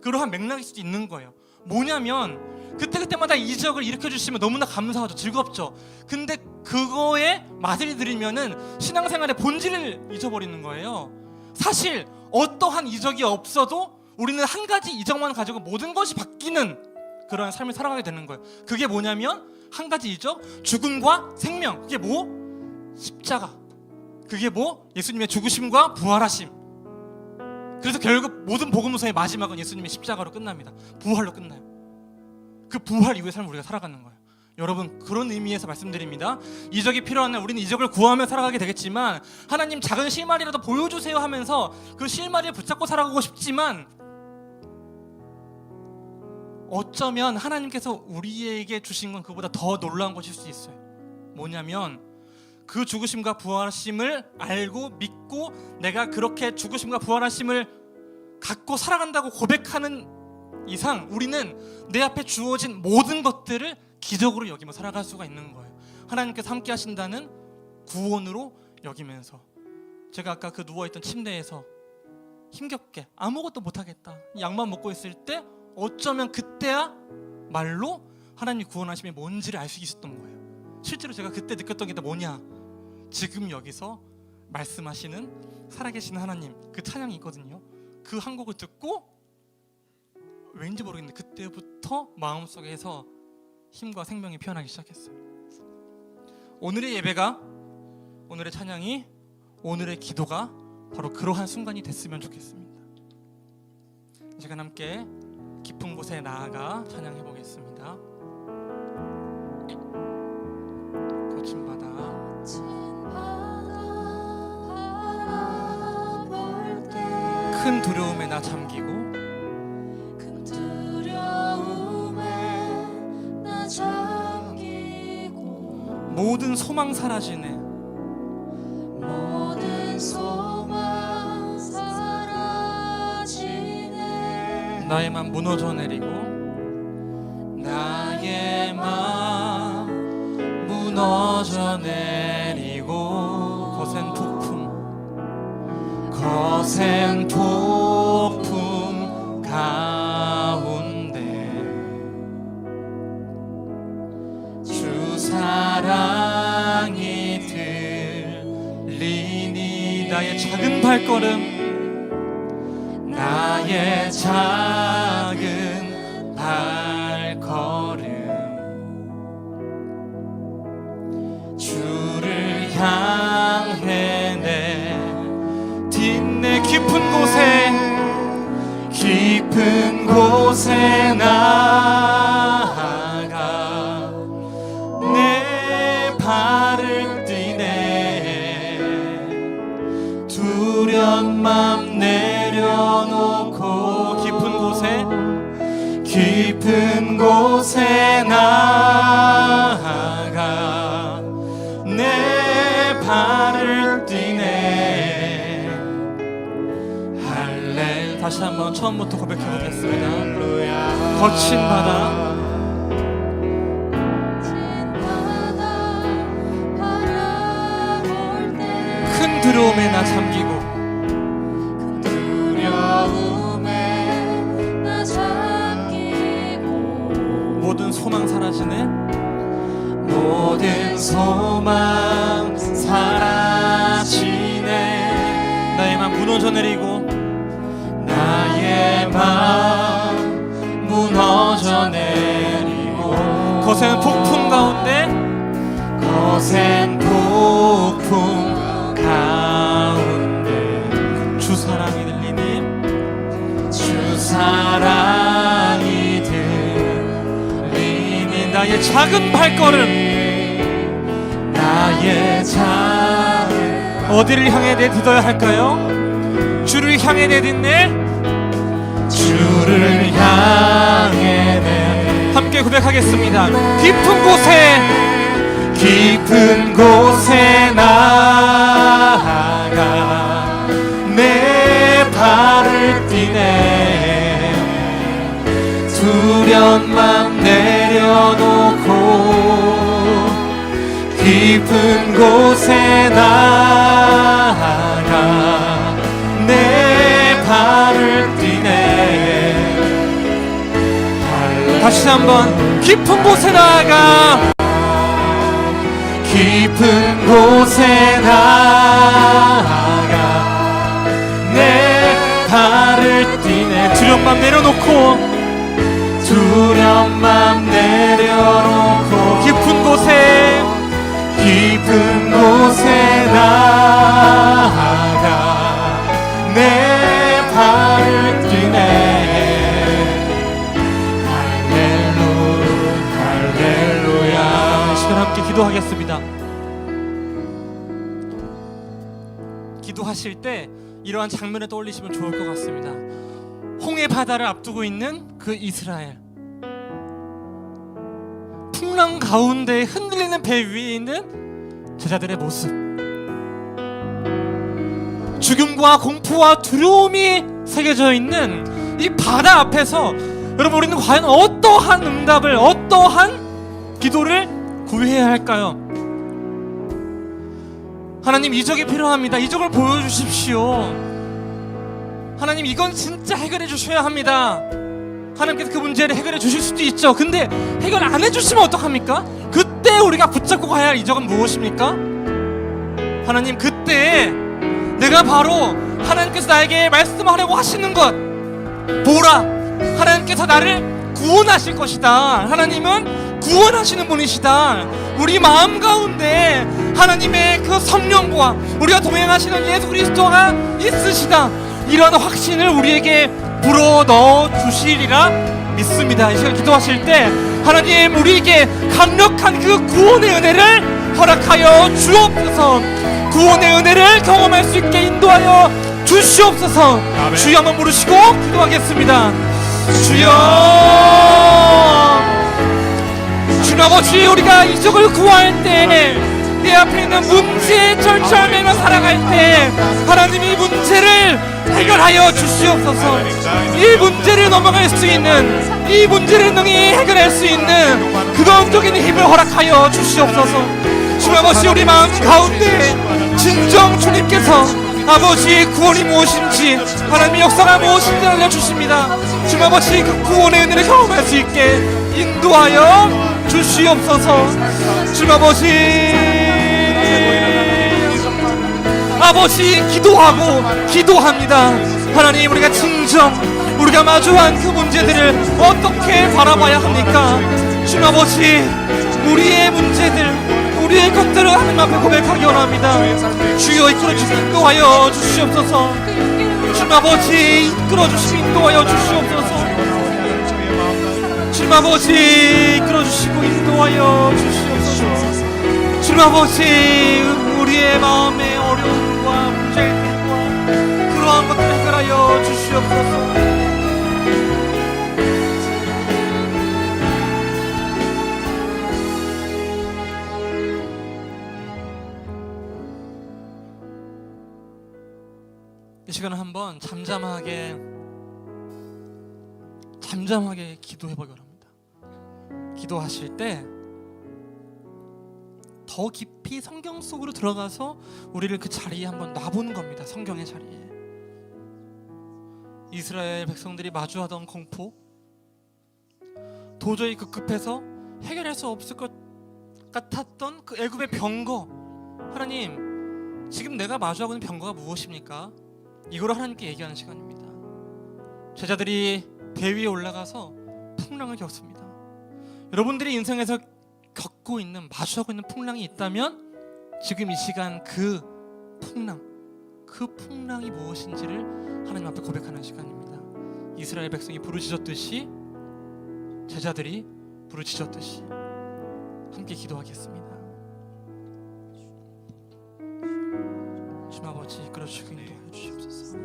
그러한 맥락일 수도 있는 거예요. 뭐냐면 그때마다 이적을 일으켜 주시면 너무나 감사하죠. 즐겁죠. 근데 그거에 맛을 들이면은 신앙생활의 본질을 잊어버리는 거예요. 사실 어떠한 이적이 없어도 우리는 한 가지 이적만 가지고 모든 것이 바뀌는 그런 삶을 살아가게 되는 거예요. 그게 뭐냐면 한 가지 이적, 죽음과 생명. 그게 뭐? 십자가. 그게 뭐? 예수님의 죽으심과 부활하심. 그래서 결국 모든 복음서의 마지막은 예수님의 십자가로 끝납니다. 부활로 끝나요. 그 부활 이후의 삶을 우리가 살아가는 거예요. 여러분, 그런 의미에서 말씀드립니다. 이적이 필요한 날 우리는 이적을 구하며 살아가게 되겠지만, 하나님 작은 실마리라도 보여주세요 하면서 그 실마리를 붙잡고 살아가고 싶지만, 어쩌면 하나님께서 우리에게 주신 건 그보다 더 놀라운 것일 수 있어요. 뭐냐면 그 죽으심과 부활하심을 알고 믿고 내가 그렇게 죽으심과 부활하심을 갖고 살아간다고 고백하는 이상 우리는 내 앞에 주어진 모든 것들을 기적으로 여기며 살아갈 수가 있는 거예요. 하나님께서 함께 하신다는 구원으로 여기면서, 제가 아까 그 누워있던 침대에서 힘겹게 아무것도 못하겠다 약만 먹고 있을 때 어쩌면 그때야 말로 하나님이 구원하심이 뭔지를 알 수 있었던 거예요. 실제로 제가 그때 느꼈던 게 뭐냐, 지금 여기서 말씀하시는 살아계신 하나님 그 찬양이 있거든요. 그 한 곡을 듣고 왠지 모르겠는데 그때부터 마음속에서 힘과 생명이 피어나기 시작했어요. 오늘의 예배가, 오늘의 찬양이, 오늘의 기도가 바로 그러한 순간이 됐으면 좋겠습니다. 제가 함께 깊은 곳에 나아가 찬양해 보겠습니다. 거친 바다 큰 두려움에 나 잠기고 모든 소망 사라지네. 모든 소망 사라지네. 나의 맘 무너져 내리고 나의 맘 무너져 내리고 거센 폭풍 거센 폭풍 가운데 주 사랑이 들리니 나의 작은 발걸음, 나의 작은 발걸음 주를 향해 뒷내 깊은 곳에 나아가 내 발을 띠네. 두려운 맘 내려놓고 깊은 곳에 나아가 내 발을 띠네. 할렐루야. 다시 한번 처음부터 고백해 보겠습니다. 할렐루야. 거친 바다 큰 두려움에 나 잠기고 모든 소망 사라지네. 모든 소망 사라지네. 나의 맘 무너져 내리고 나의 맘 무너져 내리고 거센 폭풍 가운데 거센 폭풍 가운데 주 사랑이 들리니 주 사랑이 들리니 나의 작은 발걸음, 나의 작은 어디를 향해 내딛어야 할까요? 주를 향해 내딛네. 주를 향해 내 함께 고백하겠습니다. 깊은 곳에 나아가 내 발을 띠네. 두려운 맘 내려놓고 깊은 곳에 나아가 내 발을 띠네. 다시 한번 깊은 곳에 나아가, 깊은 곳에 나아가 내 발을 뛰네. 두려운 맘 내려놓고 두려운 맘 내려놓고 깊은 곳에 나아가 내 발을 뛰네. 할렐루야. 이 시간 함께 기도하겠습니다. 기도하실 때 이러한 장면을 떠올리시면 좋을 것 같습니다. 홍해 바다를 앞두고 있는 그 이스라엘, 풍랑 가운데 흔들리는 배 위에 있는 제자들의 모습, 죽음과 공포와 두려움이 새겨져 있는 이 바다 앞에서 여러분, 우리는 과연 어떠한 응답을, 어떠한 기도를 구해야 할까요? 하나님, 이적이 필요합니다. 이적을 보여주십시오. 하나님, 이건 진짜 해결해 주셔야 합니다. 하나님께서 그 문제를 해결해 주실 수도 있죠. 근데 해결 안 해주시면 어떡합니까? 그때 우리가 붙잡고 가야 할 이적은 무엇입니까? 하나님, 그때 내가 바로 하나님께서 나에게 말씀하려고 하시는 것, 보라, 하나님께서 나를 구원하실 것이다. 하나님은 구원하시는 분이시다. 우리 마음 가운데 하나님의 그 성령과 우리가 동행하시는 예수 그리스도가 있으시다. 이러한 확신을 우리에게 불어넣어 주시리라 믿습니다. 이 시간 기도하실 때 하나님, 우리에게 강력한 그 구원의 은혜를 허락하여 주옵소서. 구원의 은혜를 경험할 수 있게 인도하여 주시옵소서. 아멘. 주여 한번 부르시고 기도하겠습니다. 주여, 주님 아버지, 우리가 이적을 구할 때, 내 앞에 있는 문제에 절절매며 살아갈 때 하나님이 문제를 해결하여 주시옵소서. 이 문제를 넘어갈 수 있는, 이 문제를 능히 해결할 수 있는 그동적인 힘을 허락하여 주시옵소서. 주님 아버지, 우리 마음 가운데 진정 주님께서 아버지 구원이 무엇인지, 하나님의 역사가 무엇인지 알려주십니다. 주님 아버지, 그 구원의 은혜를 경험할 수 있게 인도하여 주시옵소서. 주님 아버지, 기도합니다. 하나님, 우리가 진정 우리가 마주한 그 문제들을 어떻게 바라봐야 합니까? 주님 아버지, 우리의 문제들, 우리의 것들을 하나님 앞에 고백하기 원합니다. 주여, 이끌어주시고 인도하여 주시옵소서. 주님 아버지, 이끌어주시고 인도하여 주시옵소서. 주님 아버지, 이끌어주시고 인도하여 주시옵소서. 주님 아버지, 우리의 마음의 어려움과 문제들과 그러한 것들을 해결하여 주시옵소서. 이 시간은 한번 잠잠하게 기도해보기 원합니다. 기도하실 때 더 깊이 성경 속으로 들어가서 우리를 그 자리에 한번 놔보는 겁니다. 성경의 자리에. 이스라엘 백성들이 마주하던 공포, 도저히 급급해서 해결할 수 없을 것 같았던 그 애굽의 병거, 하나님, 지금 내가 마주하고 있는 병거가 무엇입니까? 이거를 하나님께 얘기하는 시간입니다. 제자들이 배 위에 올라가서 풍랑을 겪습니다. 여러분들이 인생에서 겪고 있는, 마주하고 있는 풍랑이 있다면 지금 이 시간 그 풍랑이 무엇인지를 하나님 앞에 고백하는 시간입니다. 이스라엘 백성이 부르짖었듯이, 제자들이 부르짖었듯이 함께 기도하겠습니다. 주님 아버지, 이끌어주시고 인도하여 주시옵소서.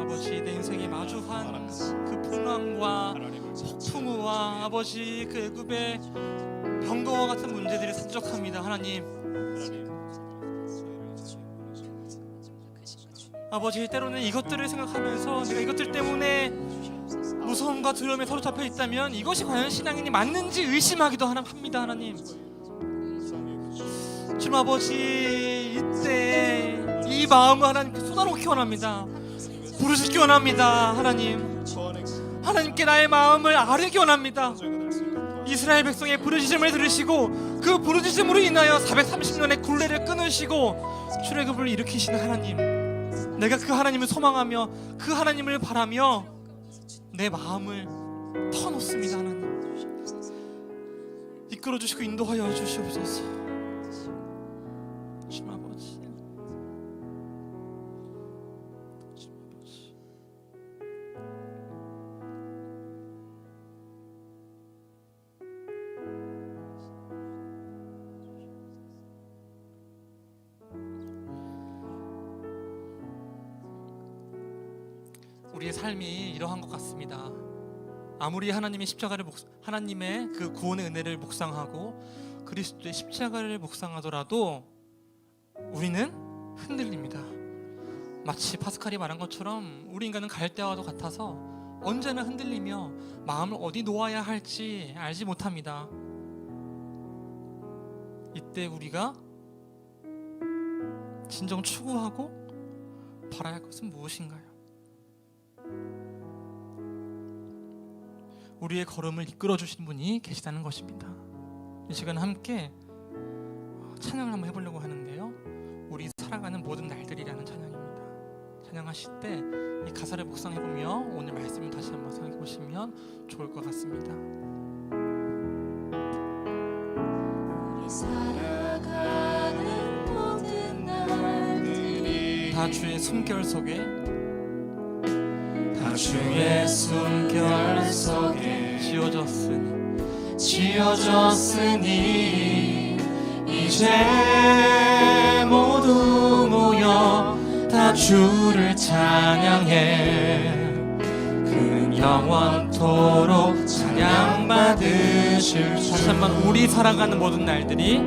아버지, 내 인생이 마주한 그 풍랑과 폭풍우와 아버지, 그 애굽의 병거와 같은 문제들이 산적합니다. 하나님, 아버지, 때로는 이것들을 생각하면서 내가 이것들 때문에 무서움과 두려움에 사로잡혀 있다면 이것이 과연 신앙인이 맞는지 의심하기도 합니다. 하나님, 주님 아버지, 이때 이 마음을 하나님께 쏟아놓기 원합니다. 부르시기 원합니다. 하나님께 나의 마음을 아뢰기 원합니다. 이스라엘 백성의 부르짖음을 들으시고 그 부르짖음으로 인하여 430년의 굴레를 끊으시고 출애굽을 일으키시는 하나님, 내가 그 하나님을 소망하며 그 하나님을 바라며 내 마음을 터놓습니다. 하나님 이끌어주시고 인도하여 주시옵소서. 주님 아버지, 우리의 삶이 이러한 것 같습니다. 아무리 하나님의 하나님의 그 구원의 은혜를 묵상하고 그리스도의 십자가를 묵상하더라도 우리는 흔들립니다. 마치 파스칼이 말한 것처럼 우리 인간은 갈대와도 같아서 언제나 흔들리며 마음을 어디 놓아야 할지 알지 못합니다. 이때 우리가 진정 추구하고 바라야 할 것은 무엇인가요? 우리의 걸음을 이끌어 주신 분이 계시다는 것입니다. 이 시간 함께 찬양을 한번 해보려고 하는데요, 우리 살아가는 모든 날들이라는 찬양입니다. 찬양하실 때 이 가사를 묵상해보며 오늘 말씀을 다시 한번 생각해보시면 좋을 것 같습니다. 우리 살아가는 모든 날들이 다 주의 숨결 속에, 다 주의 숨결 속에 지어졌으니 이제 모두 모여 다 주를 찬양해. 그는 영원토록 찬양받으실 주. 다시 한번 우리 살아가는 모든 날들이,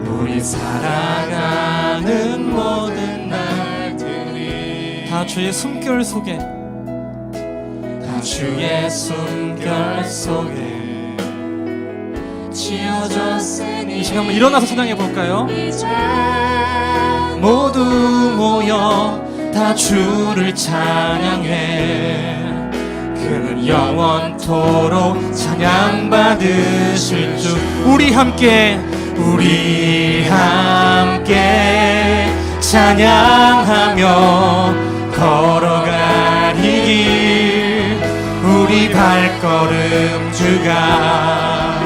우리 살아가는 모든 날들이 다 주의 숨결 속에, 다 주의 숨결 속에 지어졌으니 이 시간 한번 일어나서 찬양해 볼까요? 이제 모두 모여 다 주를 찬양해. 그는 영원토록 찬양받으실 주. 우리 함께 찬양하며 걸어가리 길. 우리 발걸음 주가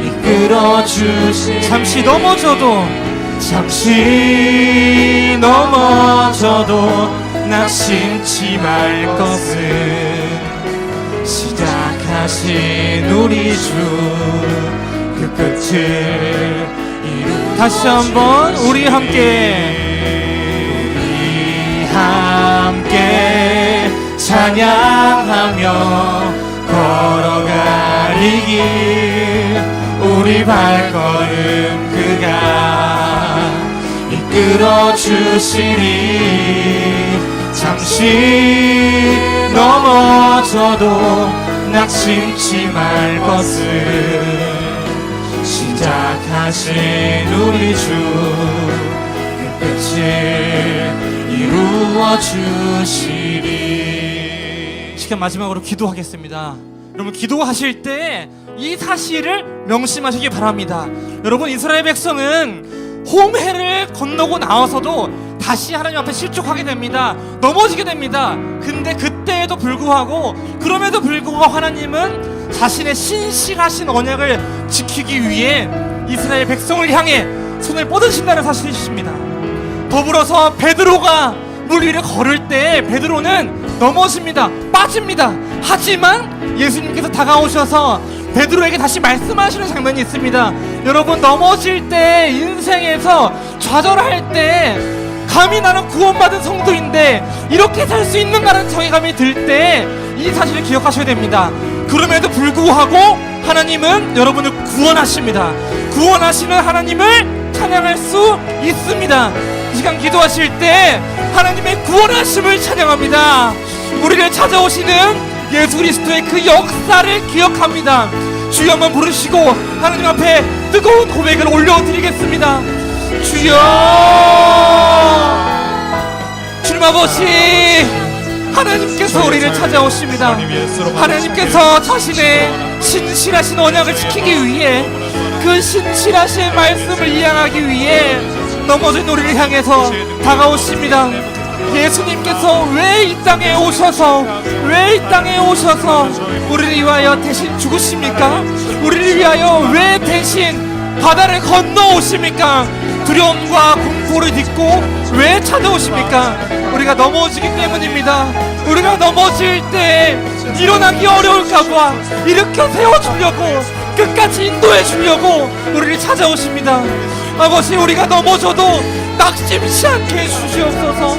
이끌어 주시. 잠시 넘어져도 낙심치 말 것은 시작하신 우리 주 그 끝을 이루. 다시 한번 우리 함께 찬양하며 걸어가리 길. 우리 발걸음 그가 이끌어 주시리. 잠시 넘어져도 낙심치 말 것을 시작하신 우리 주 그 끝을 이루어 주시리. 시간 마지막으로 기도하겠습니다. 여러분, 기도하실 때 이 사실을 명심하시기 바랍니다. 여러분, 이스라엘 백성은 홍해를 건너고 나와서도 다시 하나님 앞에 실족하게 됩니다. 넘어지게 됩니다. 근데 그때에도 불구하고, 그럼에도 불구하고 하나님은 자신의 신실하신 언약을 지키기 위해 이스라엘 백성을 향해 손을 뻗으신다는 사실이십니다. 더불어서 베드로가 물 위를 걸을 때 베드로는 넘어집니다. 빠집니다. 하지만 예수님께서 다가오셔서 베드로에게 다시 말씀하시는 장면이 있습니다. 여러분, 넘어질 때, 인생에서 좌절할 때 감히 나는 구원받은 성도인데 이렇게 살 수 있는가라는 정의감이 들 때 이 사실을 기억하셔야 됩니다. 그럼에도 불구하고 하나님은 여러분을 구원하십니다. 구원하시는 하나님을 찬양할 수 있습니다. 이 시간 기도하실 때 하나님의 구원하심을 찬양합니다. 우리를 찾아오시는 예수 그리스도의 그 역사를 기억합니다. 주여 한번 부르시고 하나님 앞에 뜨거운 고백을 올려드리겠습니다. 주여, 주님 아버지, 하나님께서 우리를 찾아오십니다. 하나님께서 자신의 신실하신 언약을 지키기 위해 그 신실하신 말씀을 이행하기 위해 넘어진 우리를 향해서 다가오십니다. 예수님께서 왜 이 땅에 오셔서 우리를 위하여 대신 죽으십니까? 우리를 위하여 왜 대신 바다를 건너오십니까? 두려움과 공포를 딛고 왜 찾아오십니까? 우리가 넘어지기 때문입니다. 우리가 넘어질 때 일어나기 어려울까봐 일으켜 세워주려고, 끝까지 인도해 주려고 우리를 찾아오십니다. 아버지, 우리가 넘어져도 낙심치 않게 해주시옵소서.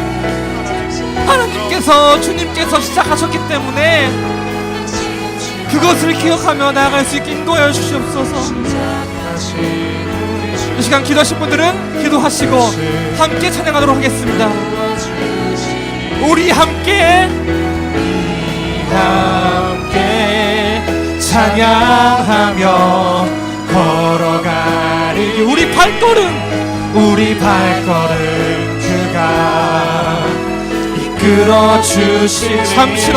하나님께서, 주님께서 시작하셨기 때문에 그것을 기억하며 나아갈 수 있게 인도하여 주시옵소서. 이 시간 기도하실 분들은 기도하시고 함께 찬양하도록 하겠습니다. 우리 함께 찬양하며 걸어가리. 우리 발걸음 그가 이끌어 주시리. 잠시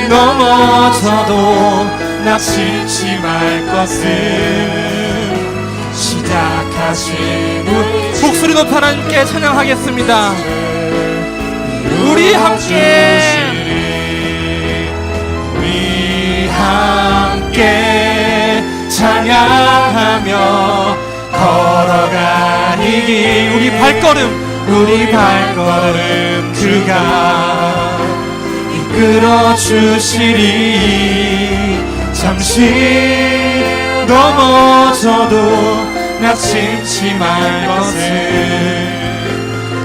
넘어져도 낙심치 말 것은 시작하신 목소리 높여 하나님께 찬양하겠습니다. 우리 함께 찬양하며 걸어가니 우리 발걸음 그가 이끌어 주시리. 잠시 넘어져도 낙심치 말 것은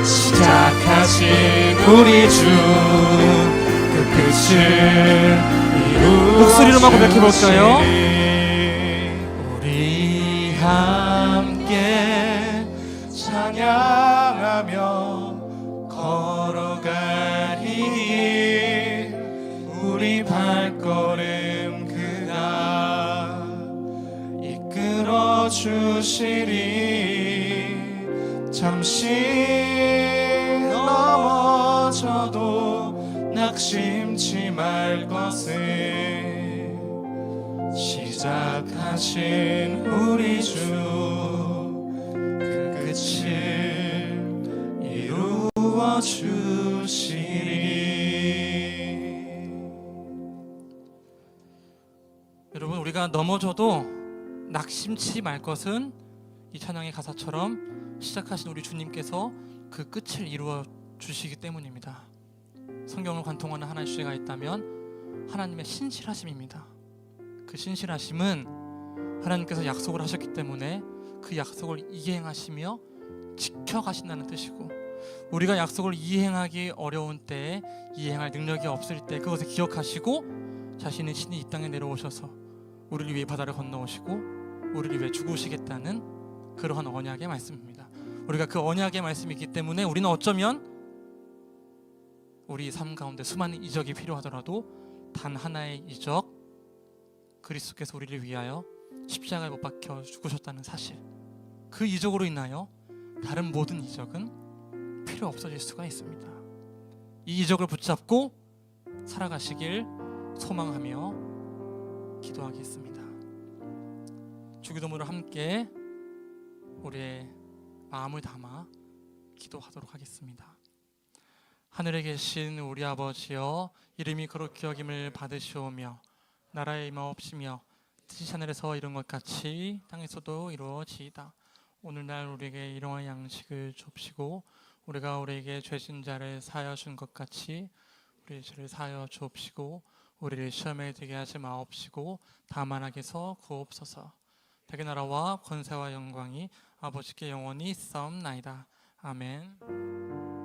시작하신 우리 주 그 끝을 목소리로만 고백해볼까요? 우리 함께 찬양하며 걸어가리. 우리 발걸음 그가 이끌어 주시리. 잠시 넘어져도 낙심치 말 것을 시작하신 우리 주 그 끝을 이루어 주시리. 여러분, 우리가 넘어져도 낙심치 말 것은 이 찬양의 가사처럼 시작하신 우리 주님께서 그 끝을 이루어 주시기 때문입니다. 성경을 관통하는 하나의 주제가 있다면 하나님의 신실하심입니다. 그 신실하심은 하나님께서 약속을 하셨기 때문에 그 약속을 이행하시며 지켜가신다는 뜻이고, 우리가 약속을 이행하기 어려운 때에, 이행할 능력이 없을 때 그것을 기억하시고 자신의 신이 이 땅에 내려오셔서 우리를 위해 바다를 건너오시고 우리를 위해 죽으시겠다는 그러한 언약의 말씀입니다. 우리가 그 언약의 말씀이 있기 때문에 우리는 어쩌면 우리 삶 가운데 수많은 이적이 필요하더라도 단 하나의 이적, 그리스도께서 우리를 위하여 십자가에 못 박혀 죽으셨다는 사실, 그 이적으로 인하여 다른 모든 이적은 필요 없어질 수가 있습니다. 이 이적을 붙잡고 살아가시길 소망하며 기도하겠습니다. 주기도문을 함께 우리의 마음을 담아 기도하도록 하겠습니다. 하늘에 계신 우리 아버지여, 이름이 거룩히 여김을 받으시오며 나라의 임하옵시며 뜻이 하늘에서 이룬 것 같이 땅에서도 이루어지이다. 오늘날 우리에게 일용할 양식을 줍시고 우리가 우리에게 죄진 자를 사하여 준 것 같이 우리의 죄를 사하여 주옵시고 우리를 시험에 들게 하지 마옵시고 다만 악에서 구옵소서. 대개 나라와 권세와 영광이 아버지께 영원히 있사옵나이다. 아멘.